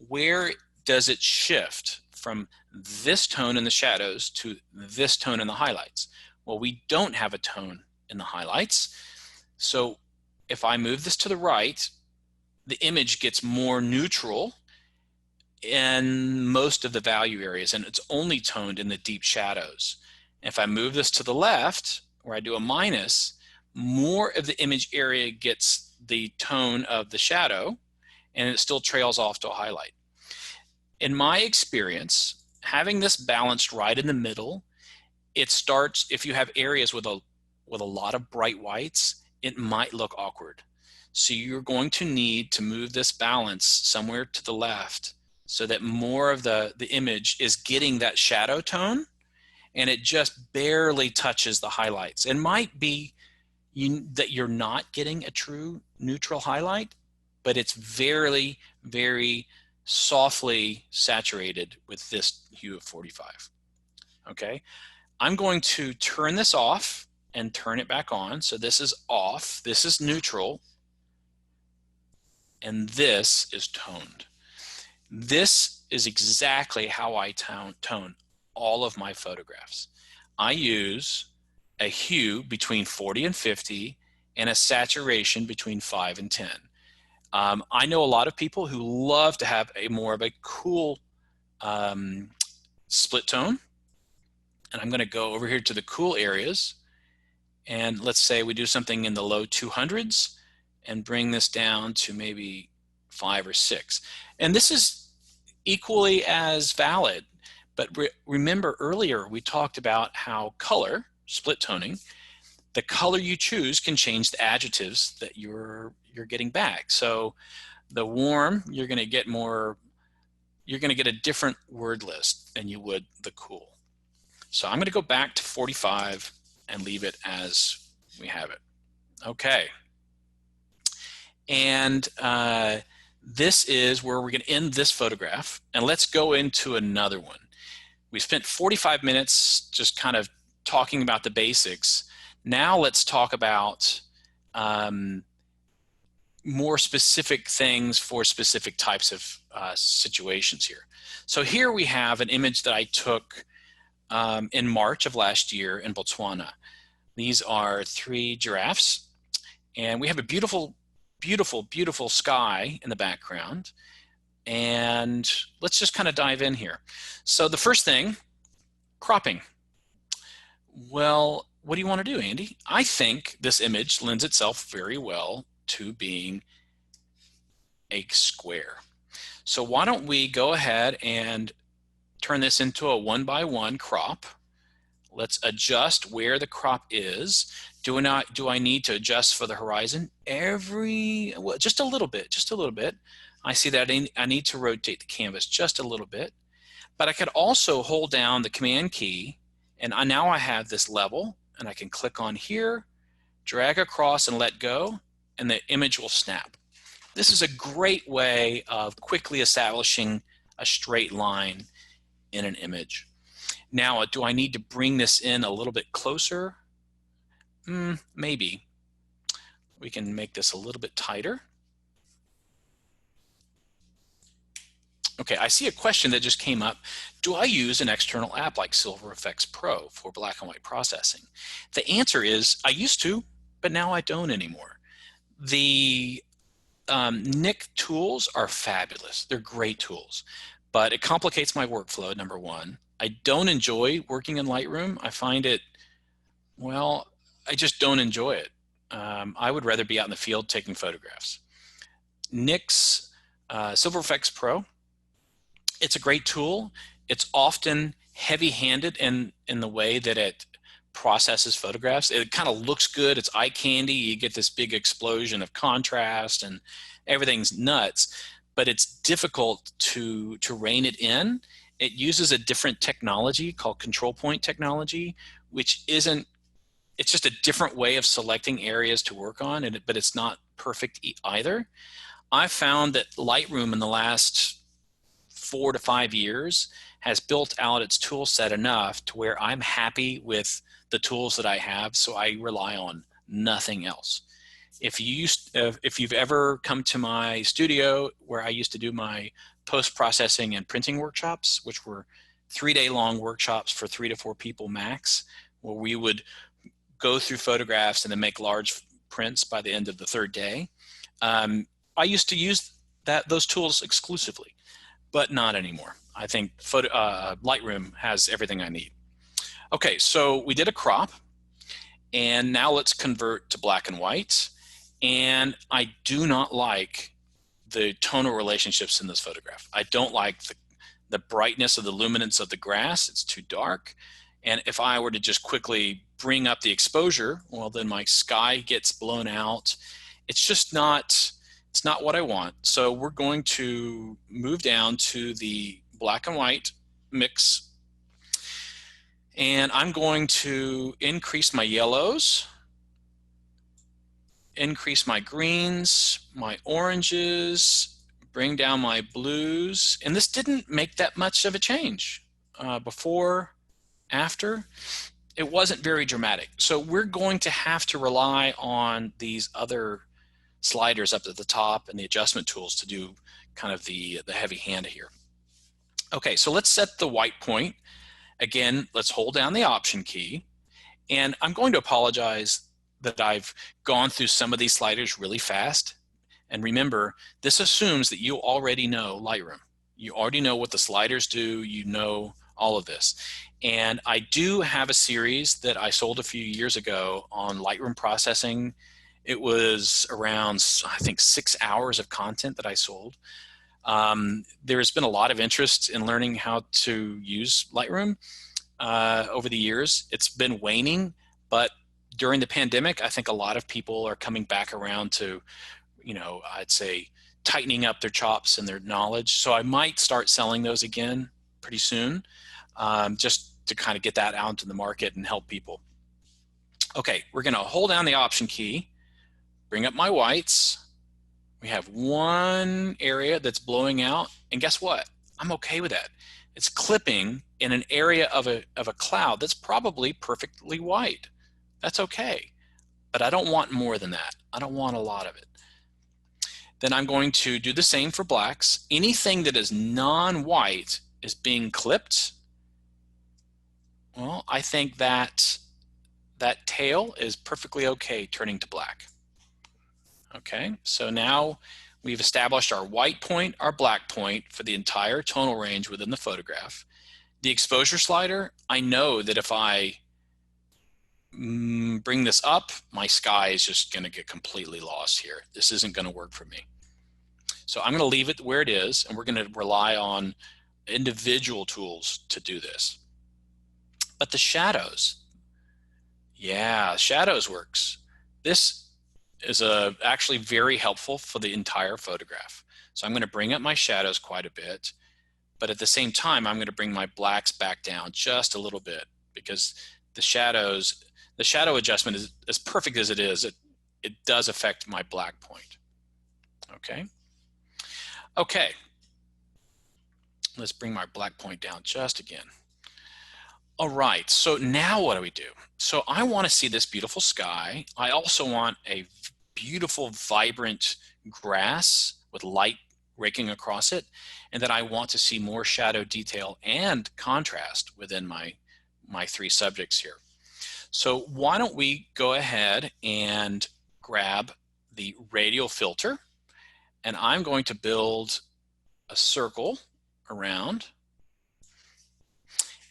where does it shift from this tone in the shadows to this tone in the highlights. Well, we don't have a tone in the highlights, so if I move this to the right, the image gets more neutral in most of the value areas, and it's only toned in the deep shadows. If I move this to the left, where I do a minus, more of the image area gets the tone of the shadow, and it still trails off to a highlight. In my experience, having this balanced right in the middle, it starts, if you have areas with a lot of bright whites, it might look awkward. So you're going to need to move this balance somewhere to the left so that more of the image is getting that shadow tone, and it just barely touches the highlights. It might be that you're not getting a true neutral highlight, but it's very, very softly saturated with this hue of 45. Okay, I'm going to turn this off and turn it back on. So this is off, this is neutral, and this is toned. This is exactly how I tone all of my photographs. I use a hue between 40 and 50 and a saturation between 5 and 10. I know a lot of people who love to have more of a cool split tone. And I'm going to go over here to the cool areas. And let's say we do something in the low 200s and bring this down to maybe 5 or 6. And this is equally as valid. But remember earlier we talked about how color, split toning, the color you choose can change the adjectives that you're getting back. So the warm, you're going to get a different word list than you would the cool. So I'm going to go back to 45 and leave it as we have it. Okay. And this is where we're going to end this photograph. And let's go into another one. We spent 45 minutes just kind of talking about the basics. Now let's talk about more specific things for specific types of situations here. So here we have an image that I took in March of last year in Botswana. These are 3 giraffes, and we have a beautiful, beautiful, beautiful sky in the background. And let's just kind of dive in here. So the first thing, cropping. Well, what do you want to do, Andy? I think this image lends itself very well to being a square. So why don't we go ahead and turn this into a 1-by-1 crop. Let's adjust where the crop is. Do I need to adjust for the horizon? Well, just a little bit, just a little bit. I see that I need to rotate the canvas just a little bit. But I could also hold down the Command key, and now I have this level, and I can click on here, drag across and let go, and the image will snap. This is a great way of quickly establishing a straight line in an image. Now, do I need to bring this in a little bit closer? Maybe. We can make this a little bit tighter. Okay, I see a question that just came up. Do I use an external app like Silver Effects Pro for black and white processing? The answer is I used to, but now I don't anymore. The Nik tools are fabulous. They're great tools, but it complicates my workflow, number one. I don't enjoy working in Lightroom. I find it, well, I just don't enjoy it. I would rather be out in the field taking photographs. Nik's Silver Effects Pro, it's a great tool. It's often heavy-handed in the way that it processes photographs. It kind of looks good. It's eye candy. You get this big explosion of contrast and everything's nuts, but it's difficult to rein it in. It uses a different technology called control point technology, which isn't, it's just a different way of selecting areas to work on, but it's not perfect either. I found that Lightroom in the last 4 to 5 years has built out its tool set enough to where I'm happy with the tools that I have, so I rely on nothing else. If you've ever come to my studio where I used to do my post-processing and printing workshops, which were 3-day-long workshops for 3 to 4 people max, where we would go through photographs and then make large prints by the end of the 3rd day, I used to use those tools exclusively, but not anymore. I think Lightroom has everything I need. Okay, so we did a crop, and now let's convert to black and white. And I do not like the tonal relationships in this photograph. I don't like the brightness of the luminance of the grass. It's too dark. And if I were to just quickly bring up the exposure, well, then my sky gets blown out. It's just not, it's not what I want. So we're going to move down to the black and white mix. And I'm going to increase my yellows, increase my greens, my oranges, bring down my blues. And this didn't make that much of a change. Before, after, it wasn't very dramatic. So we're going to have to rely on these other sliders up at the top and the adjustment tools to do kind of the heavy hand here. Okay, so let's set the white point. Again, let's hold down the Option key. And I'm going to apologize that I've gone through some of these sliders really fast. And remember, this assumes that you already know Lightroom. You already know what the sliders do. You know all of this. And I do have a series that I sold a few years ago on Lightroom processing. It was around, I think, 6 hours of content that I sold. There's been a lot of interest in learning how to use Lightroom over the years. It's been waning, but during the pandemic, I think a lot of people are coming back around to, you know, I'd say tightening up their chops and their knowledge. So I might start selling those again pretty soon, just to kind of get that out into the market and help people. Okay, we're going to hold down the Option key. bring up my whites. We have one area that's blowing out, and guess what? I'm okay with that. It's clipping in an area of a cloud that's probably perfectly white. That's okay, but I don't want more than that. I don't want a lot of it. Then I'm going to do the same for blacks. Anything that is non-white is being clipped. Well, I think that tail is perfectly okay turning to black. Okay, so now we've established our white point, our black point for the entire tonal range within the photograph. The exposure slider, I know that if I bring this up, my sky is just going to get completely lost here. This isn't going to work for me. So I'm going to leave it where it is, and we're going to rely on individual tools to do this. But the shadows, yeah, shadows works. This is actually very helpful for the entire photograph. So I'm going to bring up my shadows quite a bit, but at the same time, I'm going to bring my blacks back down just a little bit, because the shadow adjustment is as perfect as it is. It does affect my black point. Okay. Okay. Let's bring my black point down just again. All right, so now what do we do? So I want to see this beautiful sky. I also want a beautiful, vibrant grass with light raking across it, and then I want to see more shadow detail and contrast within my three subjects here. So why don't we go ahead and grab the radial filter, and I'm going to build a circle around,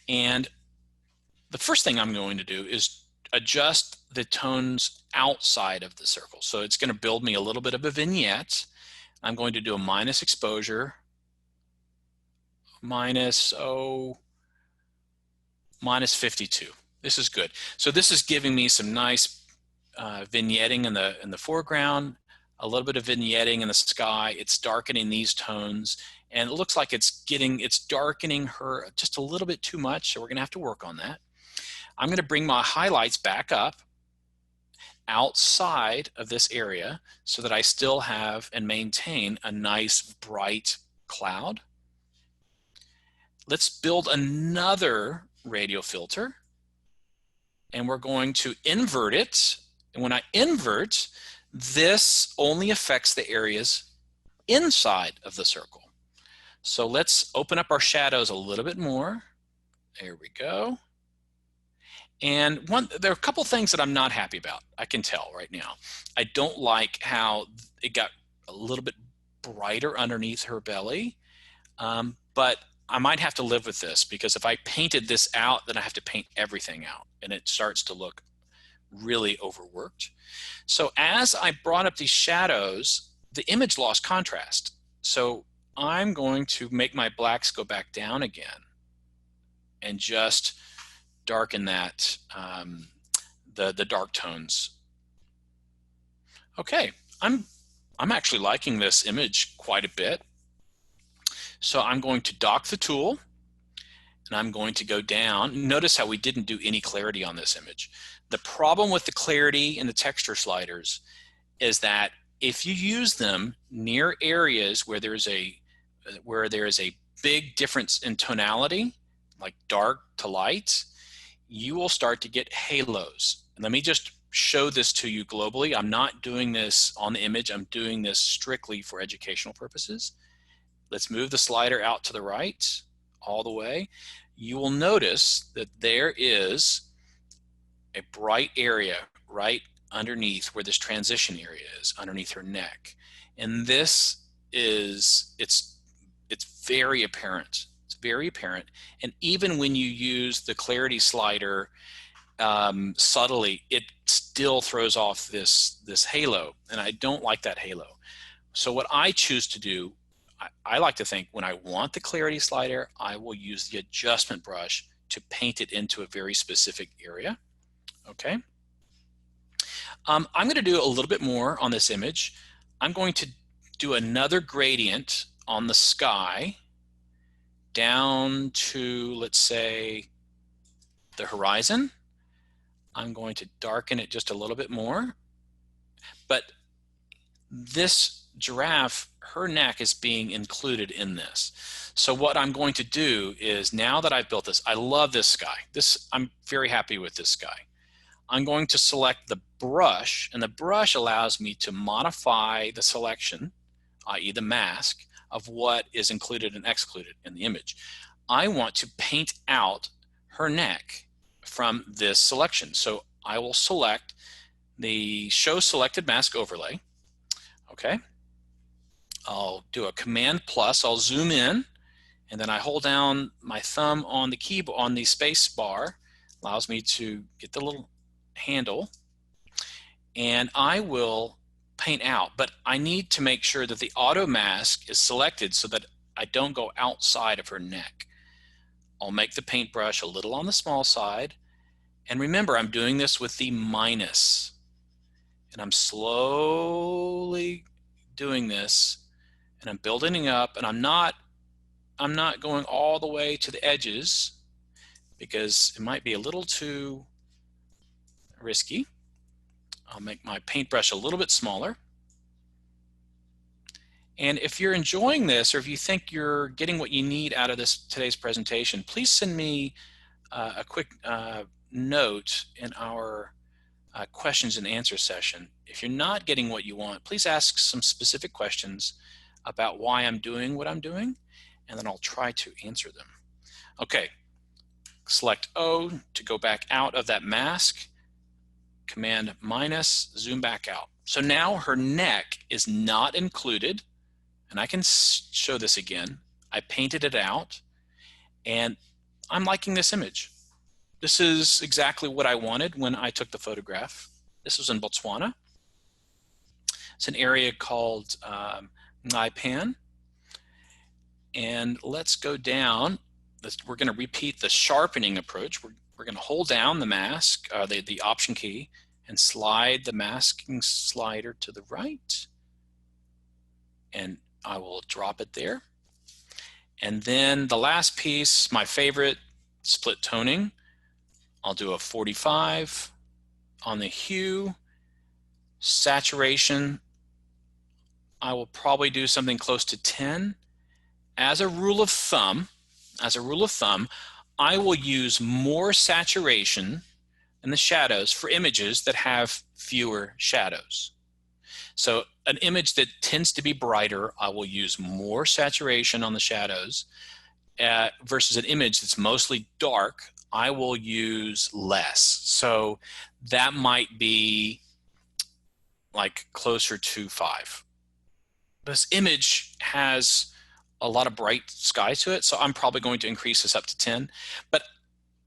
and the first thing I'm going to do is adjust the tones outside of the circle. So it's going to build me a little bit of a vignette. I'm going to do a minus exposure, minus 52. This is good. So this is giving me some nice vignetting in the foreground, a little bit of vignetting in the sky. It's darkening these tones, and it looks like it's darkening her just a little bit too much, so we're going to have to work on that. I'm going to bring my highlights back up outside of this area so that I still have and maintain a nice bright cloud. Let's build another radial filter, and we're going to invert it. And when I invert, this only affects the areas inside of the circle. So let's open up our shadows a little bit more. There we go. And there are a couple things that I'm not happy about. I can tell right now. I don't like how it got a little bit brighter underneath her belly, but I might have to live with this, because if I painted this out, then I have to paint everything out, and it starts to look really overworked. So as I brought up these shadows, the image lost contrast. So I'm going to make my blacks go back down again and just darken that, the dark tones. Okay, I'm actually liking this image quite a bit. So I'm going to dock the tool, and I'm going to go down. Notice how we didn't do any clarity on this image. The problem with the clarity and the texture sliders is that if you use them near areas where there is a big difference in tonality, like dark to light, you will start to get halos. And let me just show this to you globally. I'm not doing this on the image. I'm doing this strictly for educational purposes. Let's move the slider out to the right all the way. You will notice that there is a bright area right underneath where this transition area is, underneath her neck. And this is, it's very apparent. It's very apparent. And even when you use the clarity slider subtly, it still throws off this halo. And I don't like that halo. So what I choose to do, I like to think when I want the clarity slider, I will use the adjustment brush to paint it into a very specific area. Okay. I'm going to do a little bit more on this image. I'm going to do another gradient on the sky down to, let's say, the horizon. I'm going to darken it just a little bit more. But this giraffe, her neck is being included in this. So what I'm going to do is, now that I've built this, I love this guy. I'm very happy with this guy. I'm going to select the brush, and the brush allows me to modify the selection, i.e. the mask, of what is included and excluded in the image. I want to paint out her neck from this selection. So I will select the Show Selected Mask Overlay. Okay. I'll do a Command plus, I'll zoom in, and then I hold down my thumb on the keyboard, on the space bar, allows me to get the little handle, and I will paint out, but I need to make sure that the auto mask is selected so that I don't go outside of her neck. I'll make the paintbrush a little on the small side, and remember, I'm doing this with the minus, and I'm slowly doing this, and I'm building it up, and I'm not going all the way to the edges because it might be a little too risky. I'll make my paintbrush a little bit smaller. And if you're enjoying this, or if you think you're getting what you need out of today's presentation, please send me a quick note in our questions and answer session. If you're not getting what you want, please ask some specific questions about why I'm doing what I'm doing, and then I'll try to answer them. Okay, select O to go back out of that mask, Command minus, zoom back out. So now her neck is not included, and I can show this again. I painted it out, and I'm liking this image. This is exactly what I wanted when I took the photograph. This was in Botswana. It's an area called Ngaipan. And let's go down. We're going to repeat the sharpening approach. We're going to hold down the mask, the Option key, and slide the masking slider to the right. And I will drop it there. And then the last piece, my favorite, split toning. I'll do a 45 on the hue. Saturation, I will probably do something close to 10. As a rule of thumb, I will use more saturation in the shadows for images that have fewer shadows. So an image that tends to be brighter, I will use more saturation on the shadows, versus an image that's mostly dark, I will use less. So that might be like closer to 5. This image has a lot of bright skies to it, so I'm probably going to increase this up to 10, but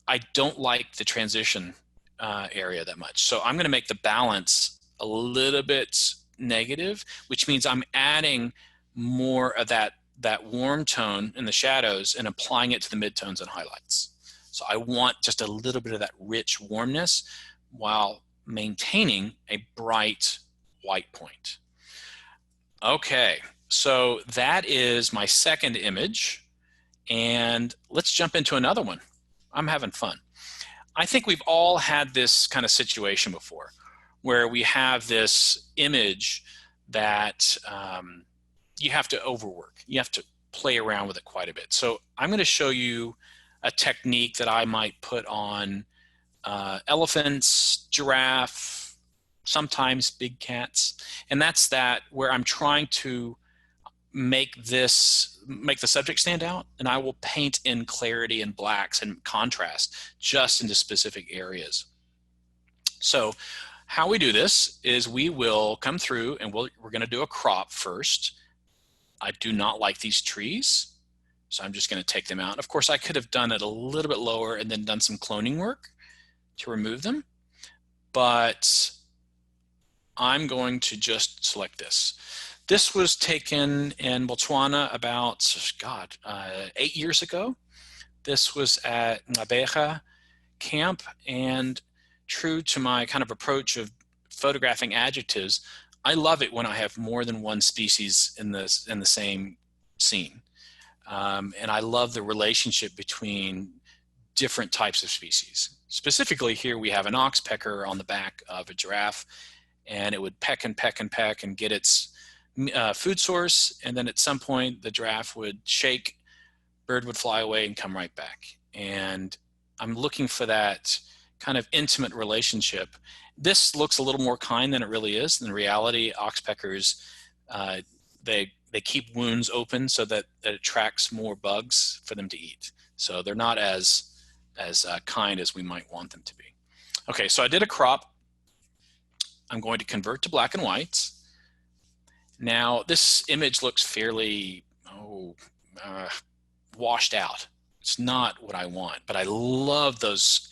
I don't like the transition area that much. So I'm going to make the balance a little bit negative, which means I'm adding more of that warm tone in the shadows and applying it to the midtones and highlights. So I want just a little bit of that rich warmness while maintaining a bright white point. Okay, so that is my second image, and let's jump into another one. I'm having fun. I think we've all had this kind of situation before where we have this image that you have to overwork. You have to play around with it quite a bit. So I'm going to show you a technique that I might put on elephants, giraffe, sometimes big cats, and that's that where I'm trying to make the subject stand out, and I will paint in clarity and blacks and contrast just into specific areas. So how we do this is we will come through and we're going to do a crop first. I do not like these trees, so I'm just going to take them out. Of course, I could have done it a little bit lower and then done some cloning work to remove them, but I'm going to just select this. This was taken in Botswana about, 8 years ago. This was at Ngabeja camp, and true to my kind of approach of photographing adjectives, I love it when I have more than one species in the same scene. And I love the relationship between different types of species. Specifically here we have an oxpecker on the back of a giraffe, and it would peck and peck and peck and get its food source, and then at some point the giraffe would shake, bird would fly away and come right back. And I'm looking for that kind of intimate relationship. This looks a little more kind than it really is. In reality, oxpeckers, they keep wounds open so that it attracts more bugs for them to eat. So they're not as kind as we might want them to be. Okay, so I did a crop. I'm going to convert to black and white. Now this image looks fairly washed out. It's not what I want, but I love those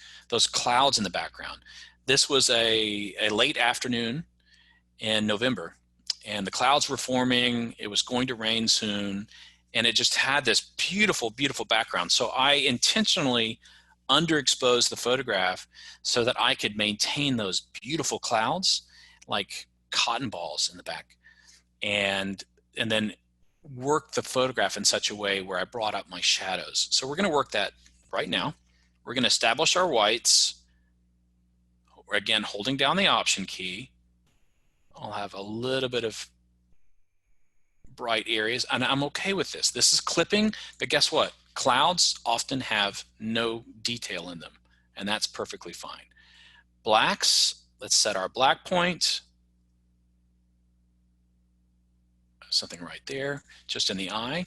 clouds in the background. This was a late afternoon in November, and the clouds were forming. It was going to rain soon, and it just had this beautiful, beautiful background. So I intentionally underexposed the photograph so that I could maintain those beautiful clouds like cotton balls in the back, and then work the photograph in such a way where I brought up my shadows. So we're going to work that right now. We're going to establish our whites. We're again holding down the Option key. I'll have a little bit of bright areas, and I'm okay with this. This is clipping, but guess what? Clouds often have no detail in them, and that's perfectly fine. Blacks, let's set our black point. Something right there, just in the eye.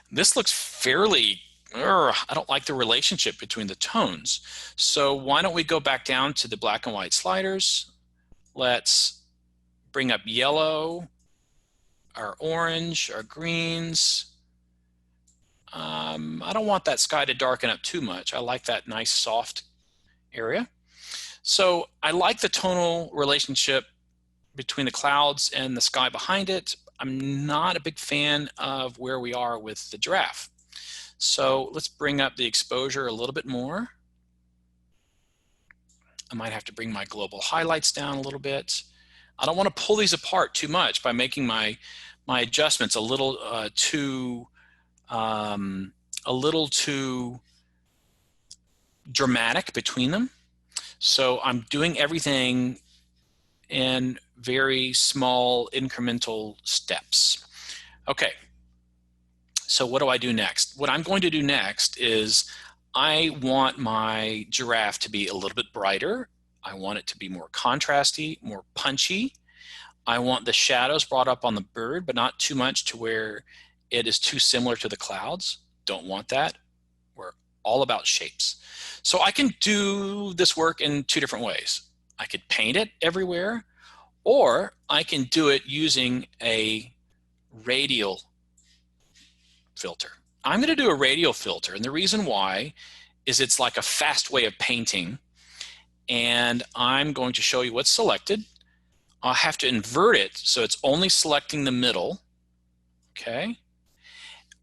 This looks fairly, I don't like the relationship between the tones. So why don't we go back down to the black and white sliders. Let's bring up yellow, our orange, our greens. I don't want that sky to darken up too much. I like that nice soft area. So I like the tonal relationship between the clouds and the sky behind it. I'm not a big fan of where we are with the giraffe. So let's bring up the exposure a little bit more. I might have to bring my global highlights down a little bit. I don't want to pull these apart too much by making my adjustments a little too dramatic between them. So I'm doing everything in very small incremental steps. Okay, so what do I do next? What I'm going to do next is I want my giraffe to be a little bit brighter. I want it to be more contrasty, more punchy. I want the shadows brought up on the bird, but not too much to where it is too similar to the clouds. Don't want that. We're all about shapes. So I can do this work in two different ways. I could paint it everywhere, or I can do it using a radial filter. I'm going to do a radial filter, and the reason why is it's like a fast way of painting, and I'm going to show you what's selected. I'll have to invert it so it's only selecting the middle. Okay.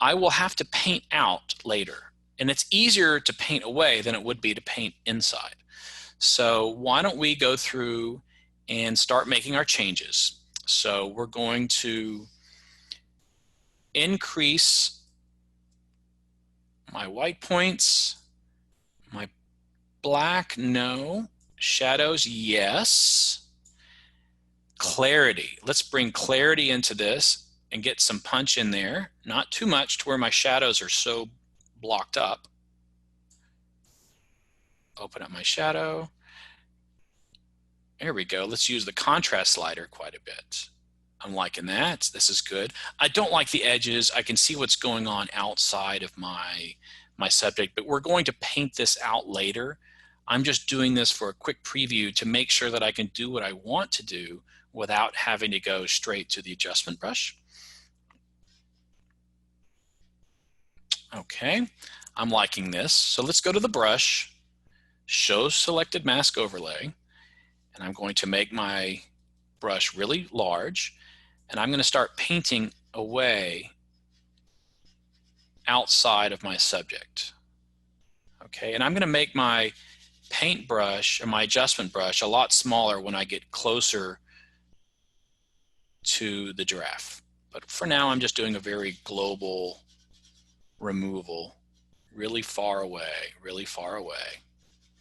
I will have to paint out later, and it's easier to paint away than it would be to paint inside. So why don't we go through and start making our changes. So we're going to increase my white points, my black, no, shadows, yes. Clarity, let's bring clarity into this and get some punch in there, not too much to where my shadows are so blocked up. Open up my shadow. There we go. Let's use the contrast slider quite a bit. I'm liking that. This is good. I don't like the edges. I can see what's going on outside of my subject, but we're going to paint this out later. I'm just doing this for a quick preview to make sure that I can do what I want to do without having to go straight to the adjustment brush. Okay, I'm liking this. So let's go to the brush, show selected mask overlay, and I'm going to make my brush really large, and I'm going to start painting away outside of my subject. Okay, and I'm going to make my paintbrush or my adjustment brush a lot smaller when I get closer to the giraffe. But for now, I'm just doing a very global removal, really far away,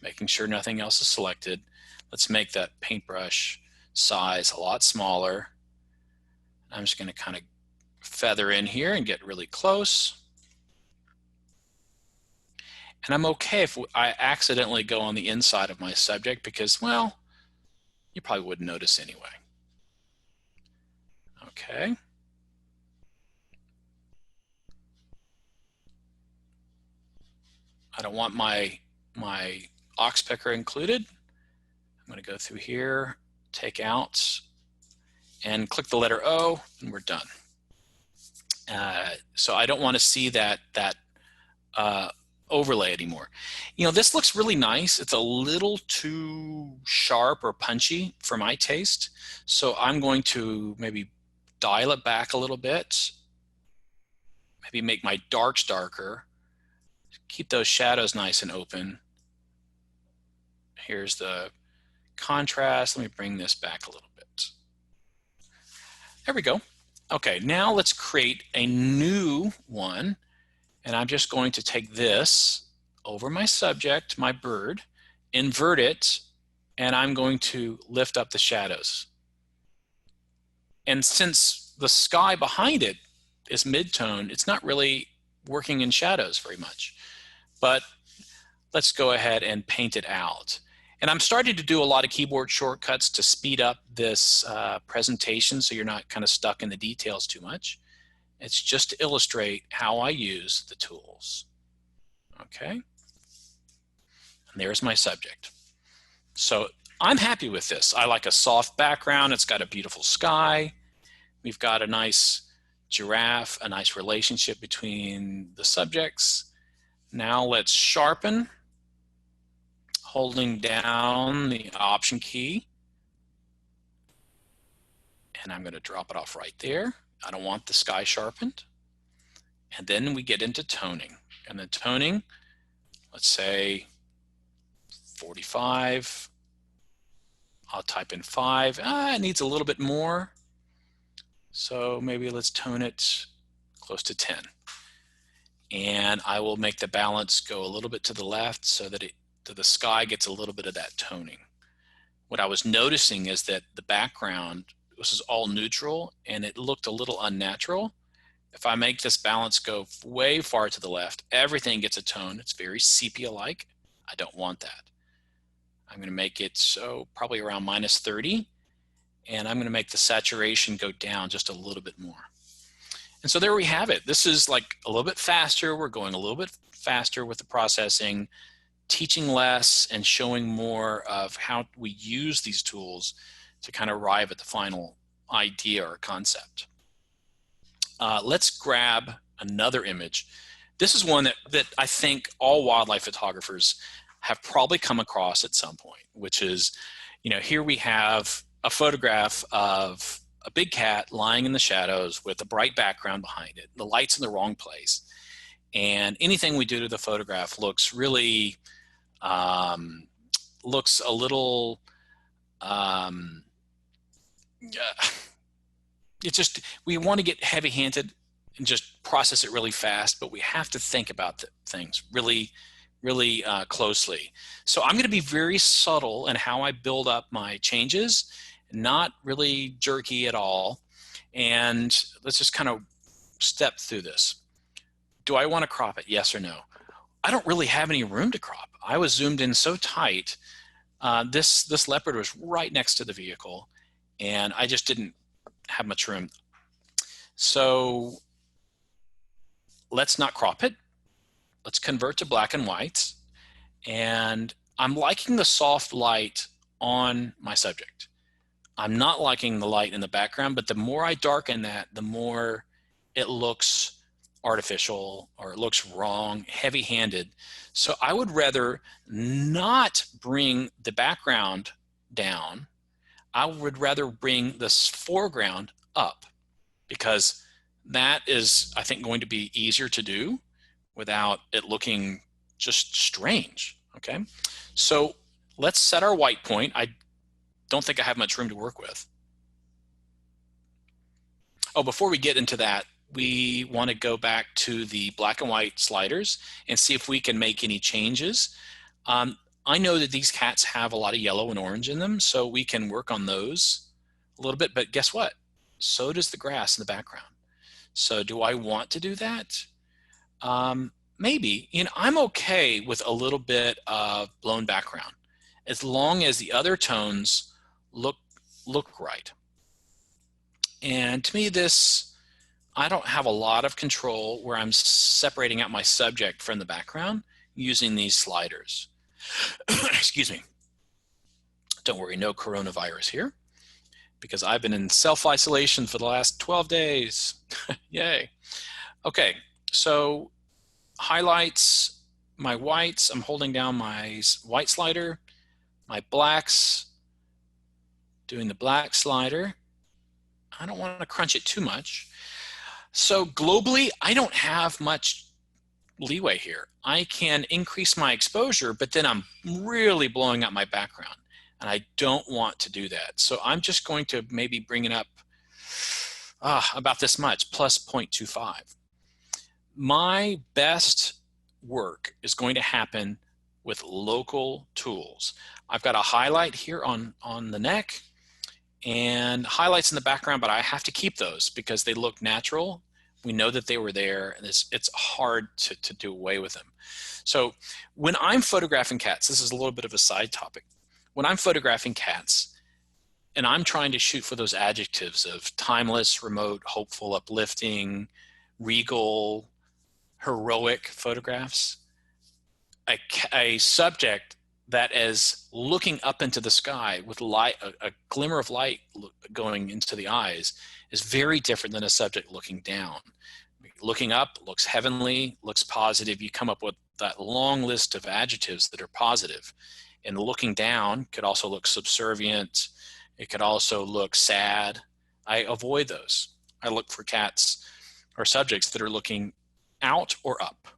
making sure nothing else is selected. Let's make that paintbrush size a lot smaller. I'm just going to kind of feather in here and get really close. And I'm okay if I accidentally go on the inside of my subject because, well, you probably wouldn't notice anyway. Okay. I don't want my ox picker included. I'm going to go through here, take out, and click the letter O, and we're done. So I don't want to see that overlay anymore. You know, this looks really nice. It's a little too sharp or punchy for my taste. So I'm going to maybe dial it back a little bit. Maybe make my darks darker. Keep those shadows nice and open. Here's the contrast. Let me bring this back a little bit. There we go. Okay, now let's create a new one. And I'm just going to take this over my subject, my bird, invert it, and I'm going to lift up the shadows. And since the sky behind it is mid-tone, it's not really working in shadows very much. But let's go ahead and paint it out. And I'm starting to do a lot of keyboard shortcuts to speed up this presentation so you're not kind of stuck in the details too much. It's just to illustrate how I use the tools. Okay. And there's my subject. So I'm happy with this. I like a soft background. It's got a beautiful sky. We've got a nice giraffe, a nice relationship between the subjects. Now let's sharpen, holding down the Option key. And I'm going to drop it off right there. I don't want the sky sharpened. And then we get into toning. And the toning, let's say 45. I'll type in 5. It needs a little bit more. So maybe let's tone it close to 10. And I will make the balance go a little bit to the left so that the sky gets a little bit of that toning. What I was noticing is that the background, this is all neutral and it looked a little unnatural. If I make this balance go way far to the left, everything gets a tone. It's very sepia-like. I don't want that. I'm going to make it so probably around -30, and I'm going to make the saturation go down just a little bit more. And so there we have it. This is like a little bit faster. We're going a little bit faster with the processing, teaching less and showing more of how we use these tools to kind of arrive at the final idea or concept. Let's grab another image. This is one that I think all wildlife photographers have probably come across at some point, which is, you know, here we have a photograph of a big cat lying in the shadows with a bright background behind it. The light's in the wrong place. And anything we do to the photograph looks really, looks a little, it's just, we want to get heavy-handed and just process it really fast, but we have to think about things really closely. So I'm going to be very subtle in how I build up my changes, not really jerky at all. And let's just kind of step through this. Do I want to crop it? Yes or no? I don't really have any room to crop. I was zoomed in so tight. This leopard was right next to the vehicle, and I just didn't have much room. So let's not crop it. Let's convert to black and white. And I'm liking the soft light on my subject. I'm not liking the light in the background, but the more I darken that, the more it looks artificial or it looks wrong, heavy-handed. So I would rather not bring the background down. I would rather bring this foreground up, because that is, I think, going to be easier to do without it looking just strange. Okay, so let's set our white point. I don't think I have much room to work with. Oh, before we get into that, we want to go back to the black and white sliders and see if we can make any changes. I know that these cats have a lot of yellow and orange in them, so we can work on those. a little bit, but guess what? So does the grass in the background. So do I want to do that? Maybe. I'm okay with a little bit of blown background as long as the other tones look right. And to me, I don't have a lot of control where I'm separating out my subject from the background using these sliders. Excuse me. Don't worry, no coronavirus here, because I've been in self-isolation for the last 12 days. Yay. Okay, so highlights, my whites, I'm holding down my white slider, my blacks, doing the black slider. I don't want to crunch it too much. So globally, I don't have much leeway here. I can increase my exposure, but then I'm really blowing up my background, and I don't want to do that. So I'm just going to maybe bring it up about this much, plus 0.25. My best work is going to happen with local tools. I've got a highlight here on the neck and highlights in the background, but I have to keep those because they look natural. We know that they were there, and it's hard to do away with them. So when I'm photographing cats, this is a little bit of a side topic. When I'm photographing cats and I'm trying to shoot for those adjectives of timeless, remote, hopeful, uplifting, regal, heroic photographs, a subject that is looking up into the sky with light, a glimmer of light going into the eyes, is very different than a subject looking down. Looking up looks heavenly, looks positive. You come up with that long list of adjectives that are positive. And looking down could also look subservient. It could also look sad. I avoid those. I look for cats or subjects that are looking out or up,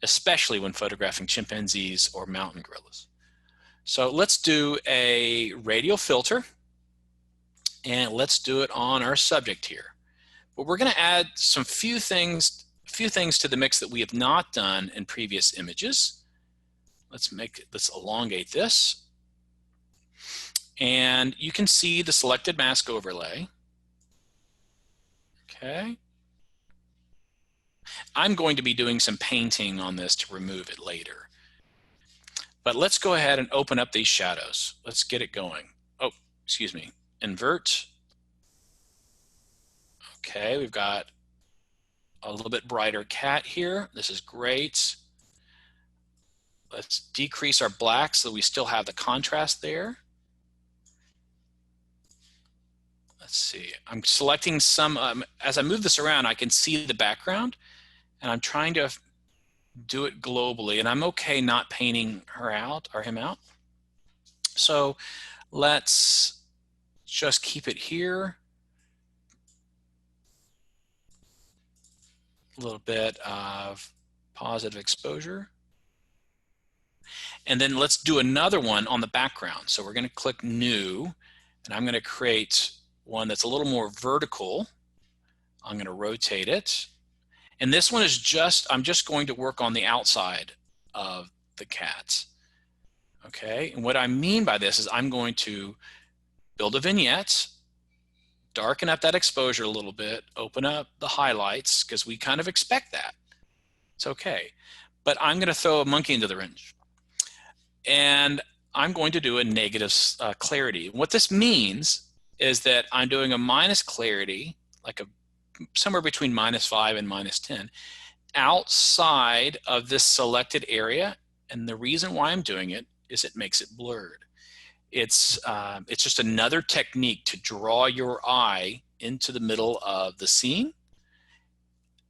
especially when photographing chimpanzees or mountain gorillas. So let's do a radial filter, and let's do it on our subject here. But we're going to add some few things to the mix that we have not done in previous images. Let's elongate this. And you can see the selected mask overlay. Okay. I'm going to be doing some painting on this to remove it later. But let's go ahead and open up these shadows. Let's get it going. Oh, excuse me. Invert. Okay, we've got a little bit brighter cat here. This is great. Let's decrease our black so we still have the contrast there. Let's see. I'm selecting some, as I move this around, I can see the background, and I'm trying to do it globally, and I'm okay not painting her out or him out. So let's just keep it here. A little bit of positive exposure. And then let's do another one on the background. So we're going to click New, and I'm going to create one that's a little more vertical. I'm going to rotate it. And this one is I'm just going to work on the outside of the cat. Okay, and what I mean by this is I'm going to build a vignette, darken up that exposure a little bit, open up the highlights, because we kind of expect that. It's okay. But I'm going to throw a monkey into the ring. And I'm going to do a negative clarity. What this means is that I'm doing a minus clarity, like somewhere between -5 and -10, outside of this selected area. And the reason why I'm doing it is it makes it blurred. It's just another technique to draw your eye into the middle of the scene,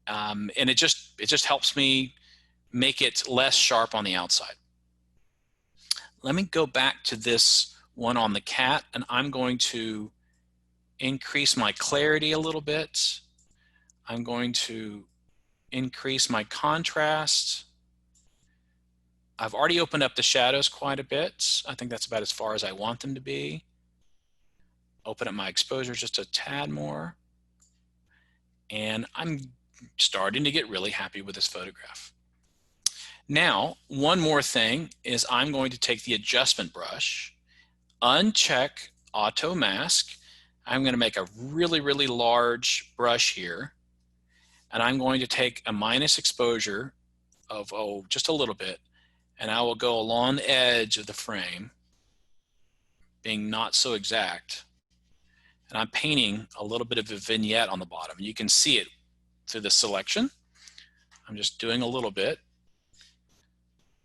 and it just helps me make it less sharp on the outside. Let me go back to this one on the cat, and I'm going to increase my clarity a little bit. I'm going to increase my contrast. I've already opened up the shadows quite a bit. I think that's about as far as I want them to be. Open up my exposure just a tad more. And I'm starting to get really happy with this photograph. Now, one more thing is I'm going to take the adjustment brush, uncheck auto mask, I'm going to make a really, really large brush here, and I'm going to take a minus exposure of, just a little bit, and I will go along the edge of the frame, being not so exact, and I'm painting a little bit of a vignette on the bottom. You can see it through the selection. I'm just doing a little bit,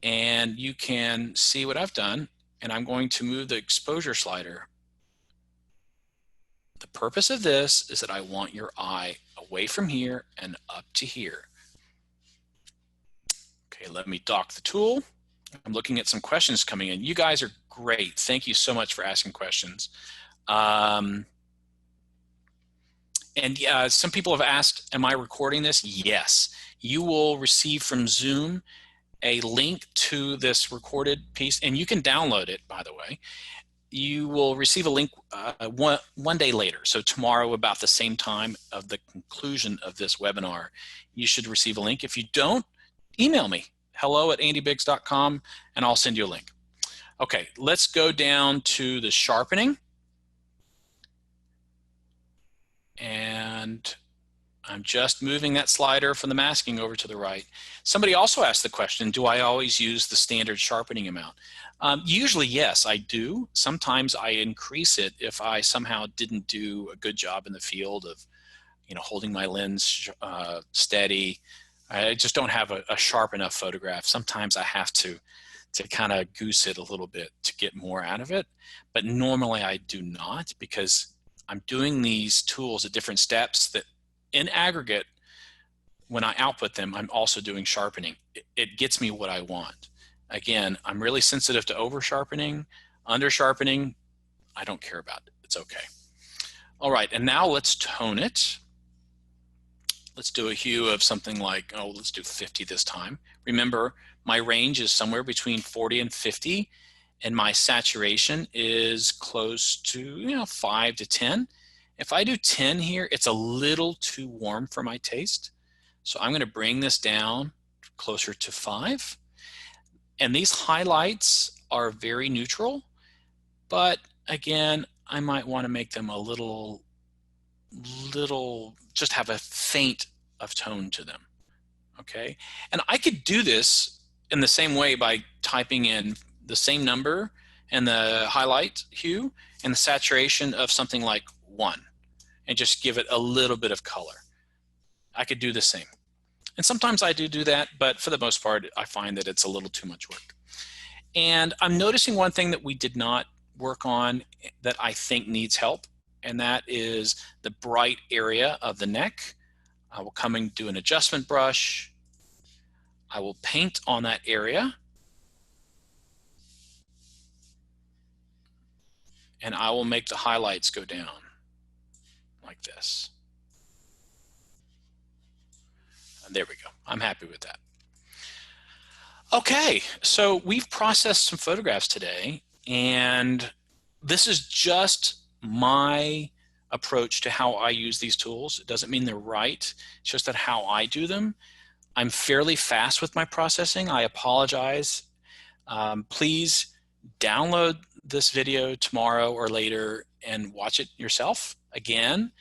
and you can see what I've done, and I'm going to move the exposure slider. The purpose of this is that I want your eye away from here and up to here. Okay, let me dock the tool. I'm looking at some questions coming in. You guys are great. Thank you so much for asking questions. And some people have asked, am I recording this? Yes. You will receive from Zoom a link to this recorded piece, and you can download it, by the way. You will receive a link one day later. So tomorrow, about the same time of the conclusion of this webinar, you should receive a link. If you don't, email me, hello@andybiggs.com, and I'll send you a link. Okay, let's go down to the sharpening. And I'm just moving that slider from the masking over to the right. Somebody also asked the question, do I always use the standard sharpening amount? Usually, yes, I do. Sometimes I increase it if I somehow didn't do a good job in the field of, holding my lens steady. I just don't have a sharp enough photograph. Sometimes I have to kind of goose it a little bit to get more out of it. But normally I do not, because I'm doing these tools at different steps that in aggregate, when I output them, I'm also doing sharpening. It gets me what I want. Again, I'm really sensitive to over sharpening, under sharpening. I don't care about it. It's okay. All right, and now let's tone it. Let's do a hue of something like, let's do 50 this time. Remember, my range is somewhere between 40 and 50, and my saturation is close to 5 to 10. If I do 10 here, it's a little too warm for my taste. So I'm going to bring this down closer to 5. And these highlights are very neutral, but again, I might want to make them a little, just have a faint of tone to them. Okay, and I could do this in the same way by typing in the same number and the highlight hue and the saturation of something like 1 and just give it a little bit of color. I could do the same. And sometimes I do that, but for the most part, I find that it's a little too much work. And I'm noticing one thing that we did not work on that I think needs help, and that is the bright area of the neck. I will come and do an adjustment brush. I will paint on that area. And I will make the highlights go down like this. And there we go. I'm happy with that. Okay, so we've processed some photographs today, and this is just my approach to how I use these tools. It doesn't mean they're right. It's just that how I do them. I'm fairly fast with my processing. I apologize. Please download this video tomorrow or later and watch it yourself again.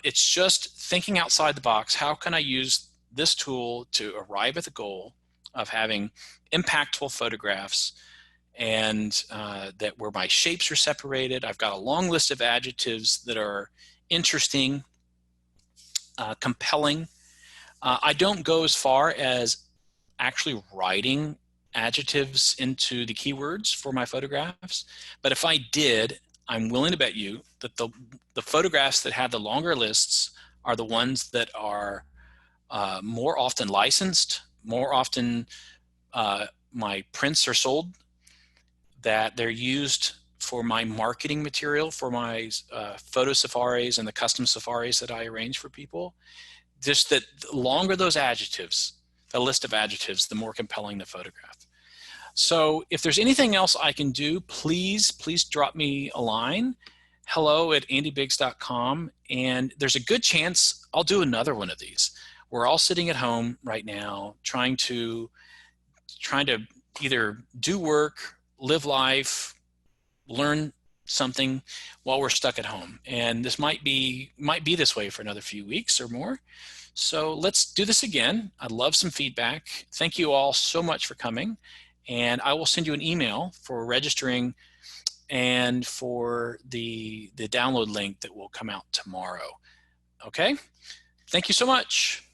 It's just thinking outside the box. How can I use this tool to arrive at the goal of having impactful photographs, and that where my shapes are separated. I've got a long list of adjectives that are interesting, compelling. I don't go as far as actually writing adjectives into the keywords for my photographs, but if I did, I'm willing to bet you that the photographs that have the longer lists are the ones that are more often licensed, more often my prints are sold, that they're used for my marketing material, for my photo safaris and the custom safaris that I arrange for people. Just that the longer those adjectives, the list of adjectives, the more compelling the photograph. So if there's anything else I can do, please drop me a line, hello@andybiggs.com, and there's a good chance I'll do another one of these. We're all sitting at home right now trying to either do work, live life, learn something while we're stuck at home. And this might be this way for another few weeks or more. So let's do this again. I'd love some feedback. Thank you all so much for coming. And I will send you an email for registering and for the download link that will come out tomorrow. Okay? Thank you so much.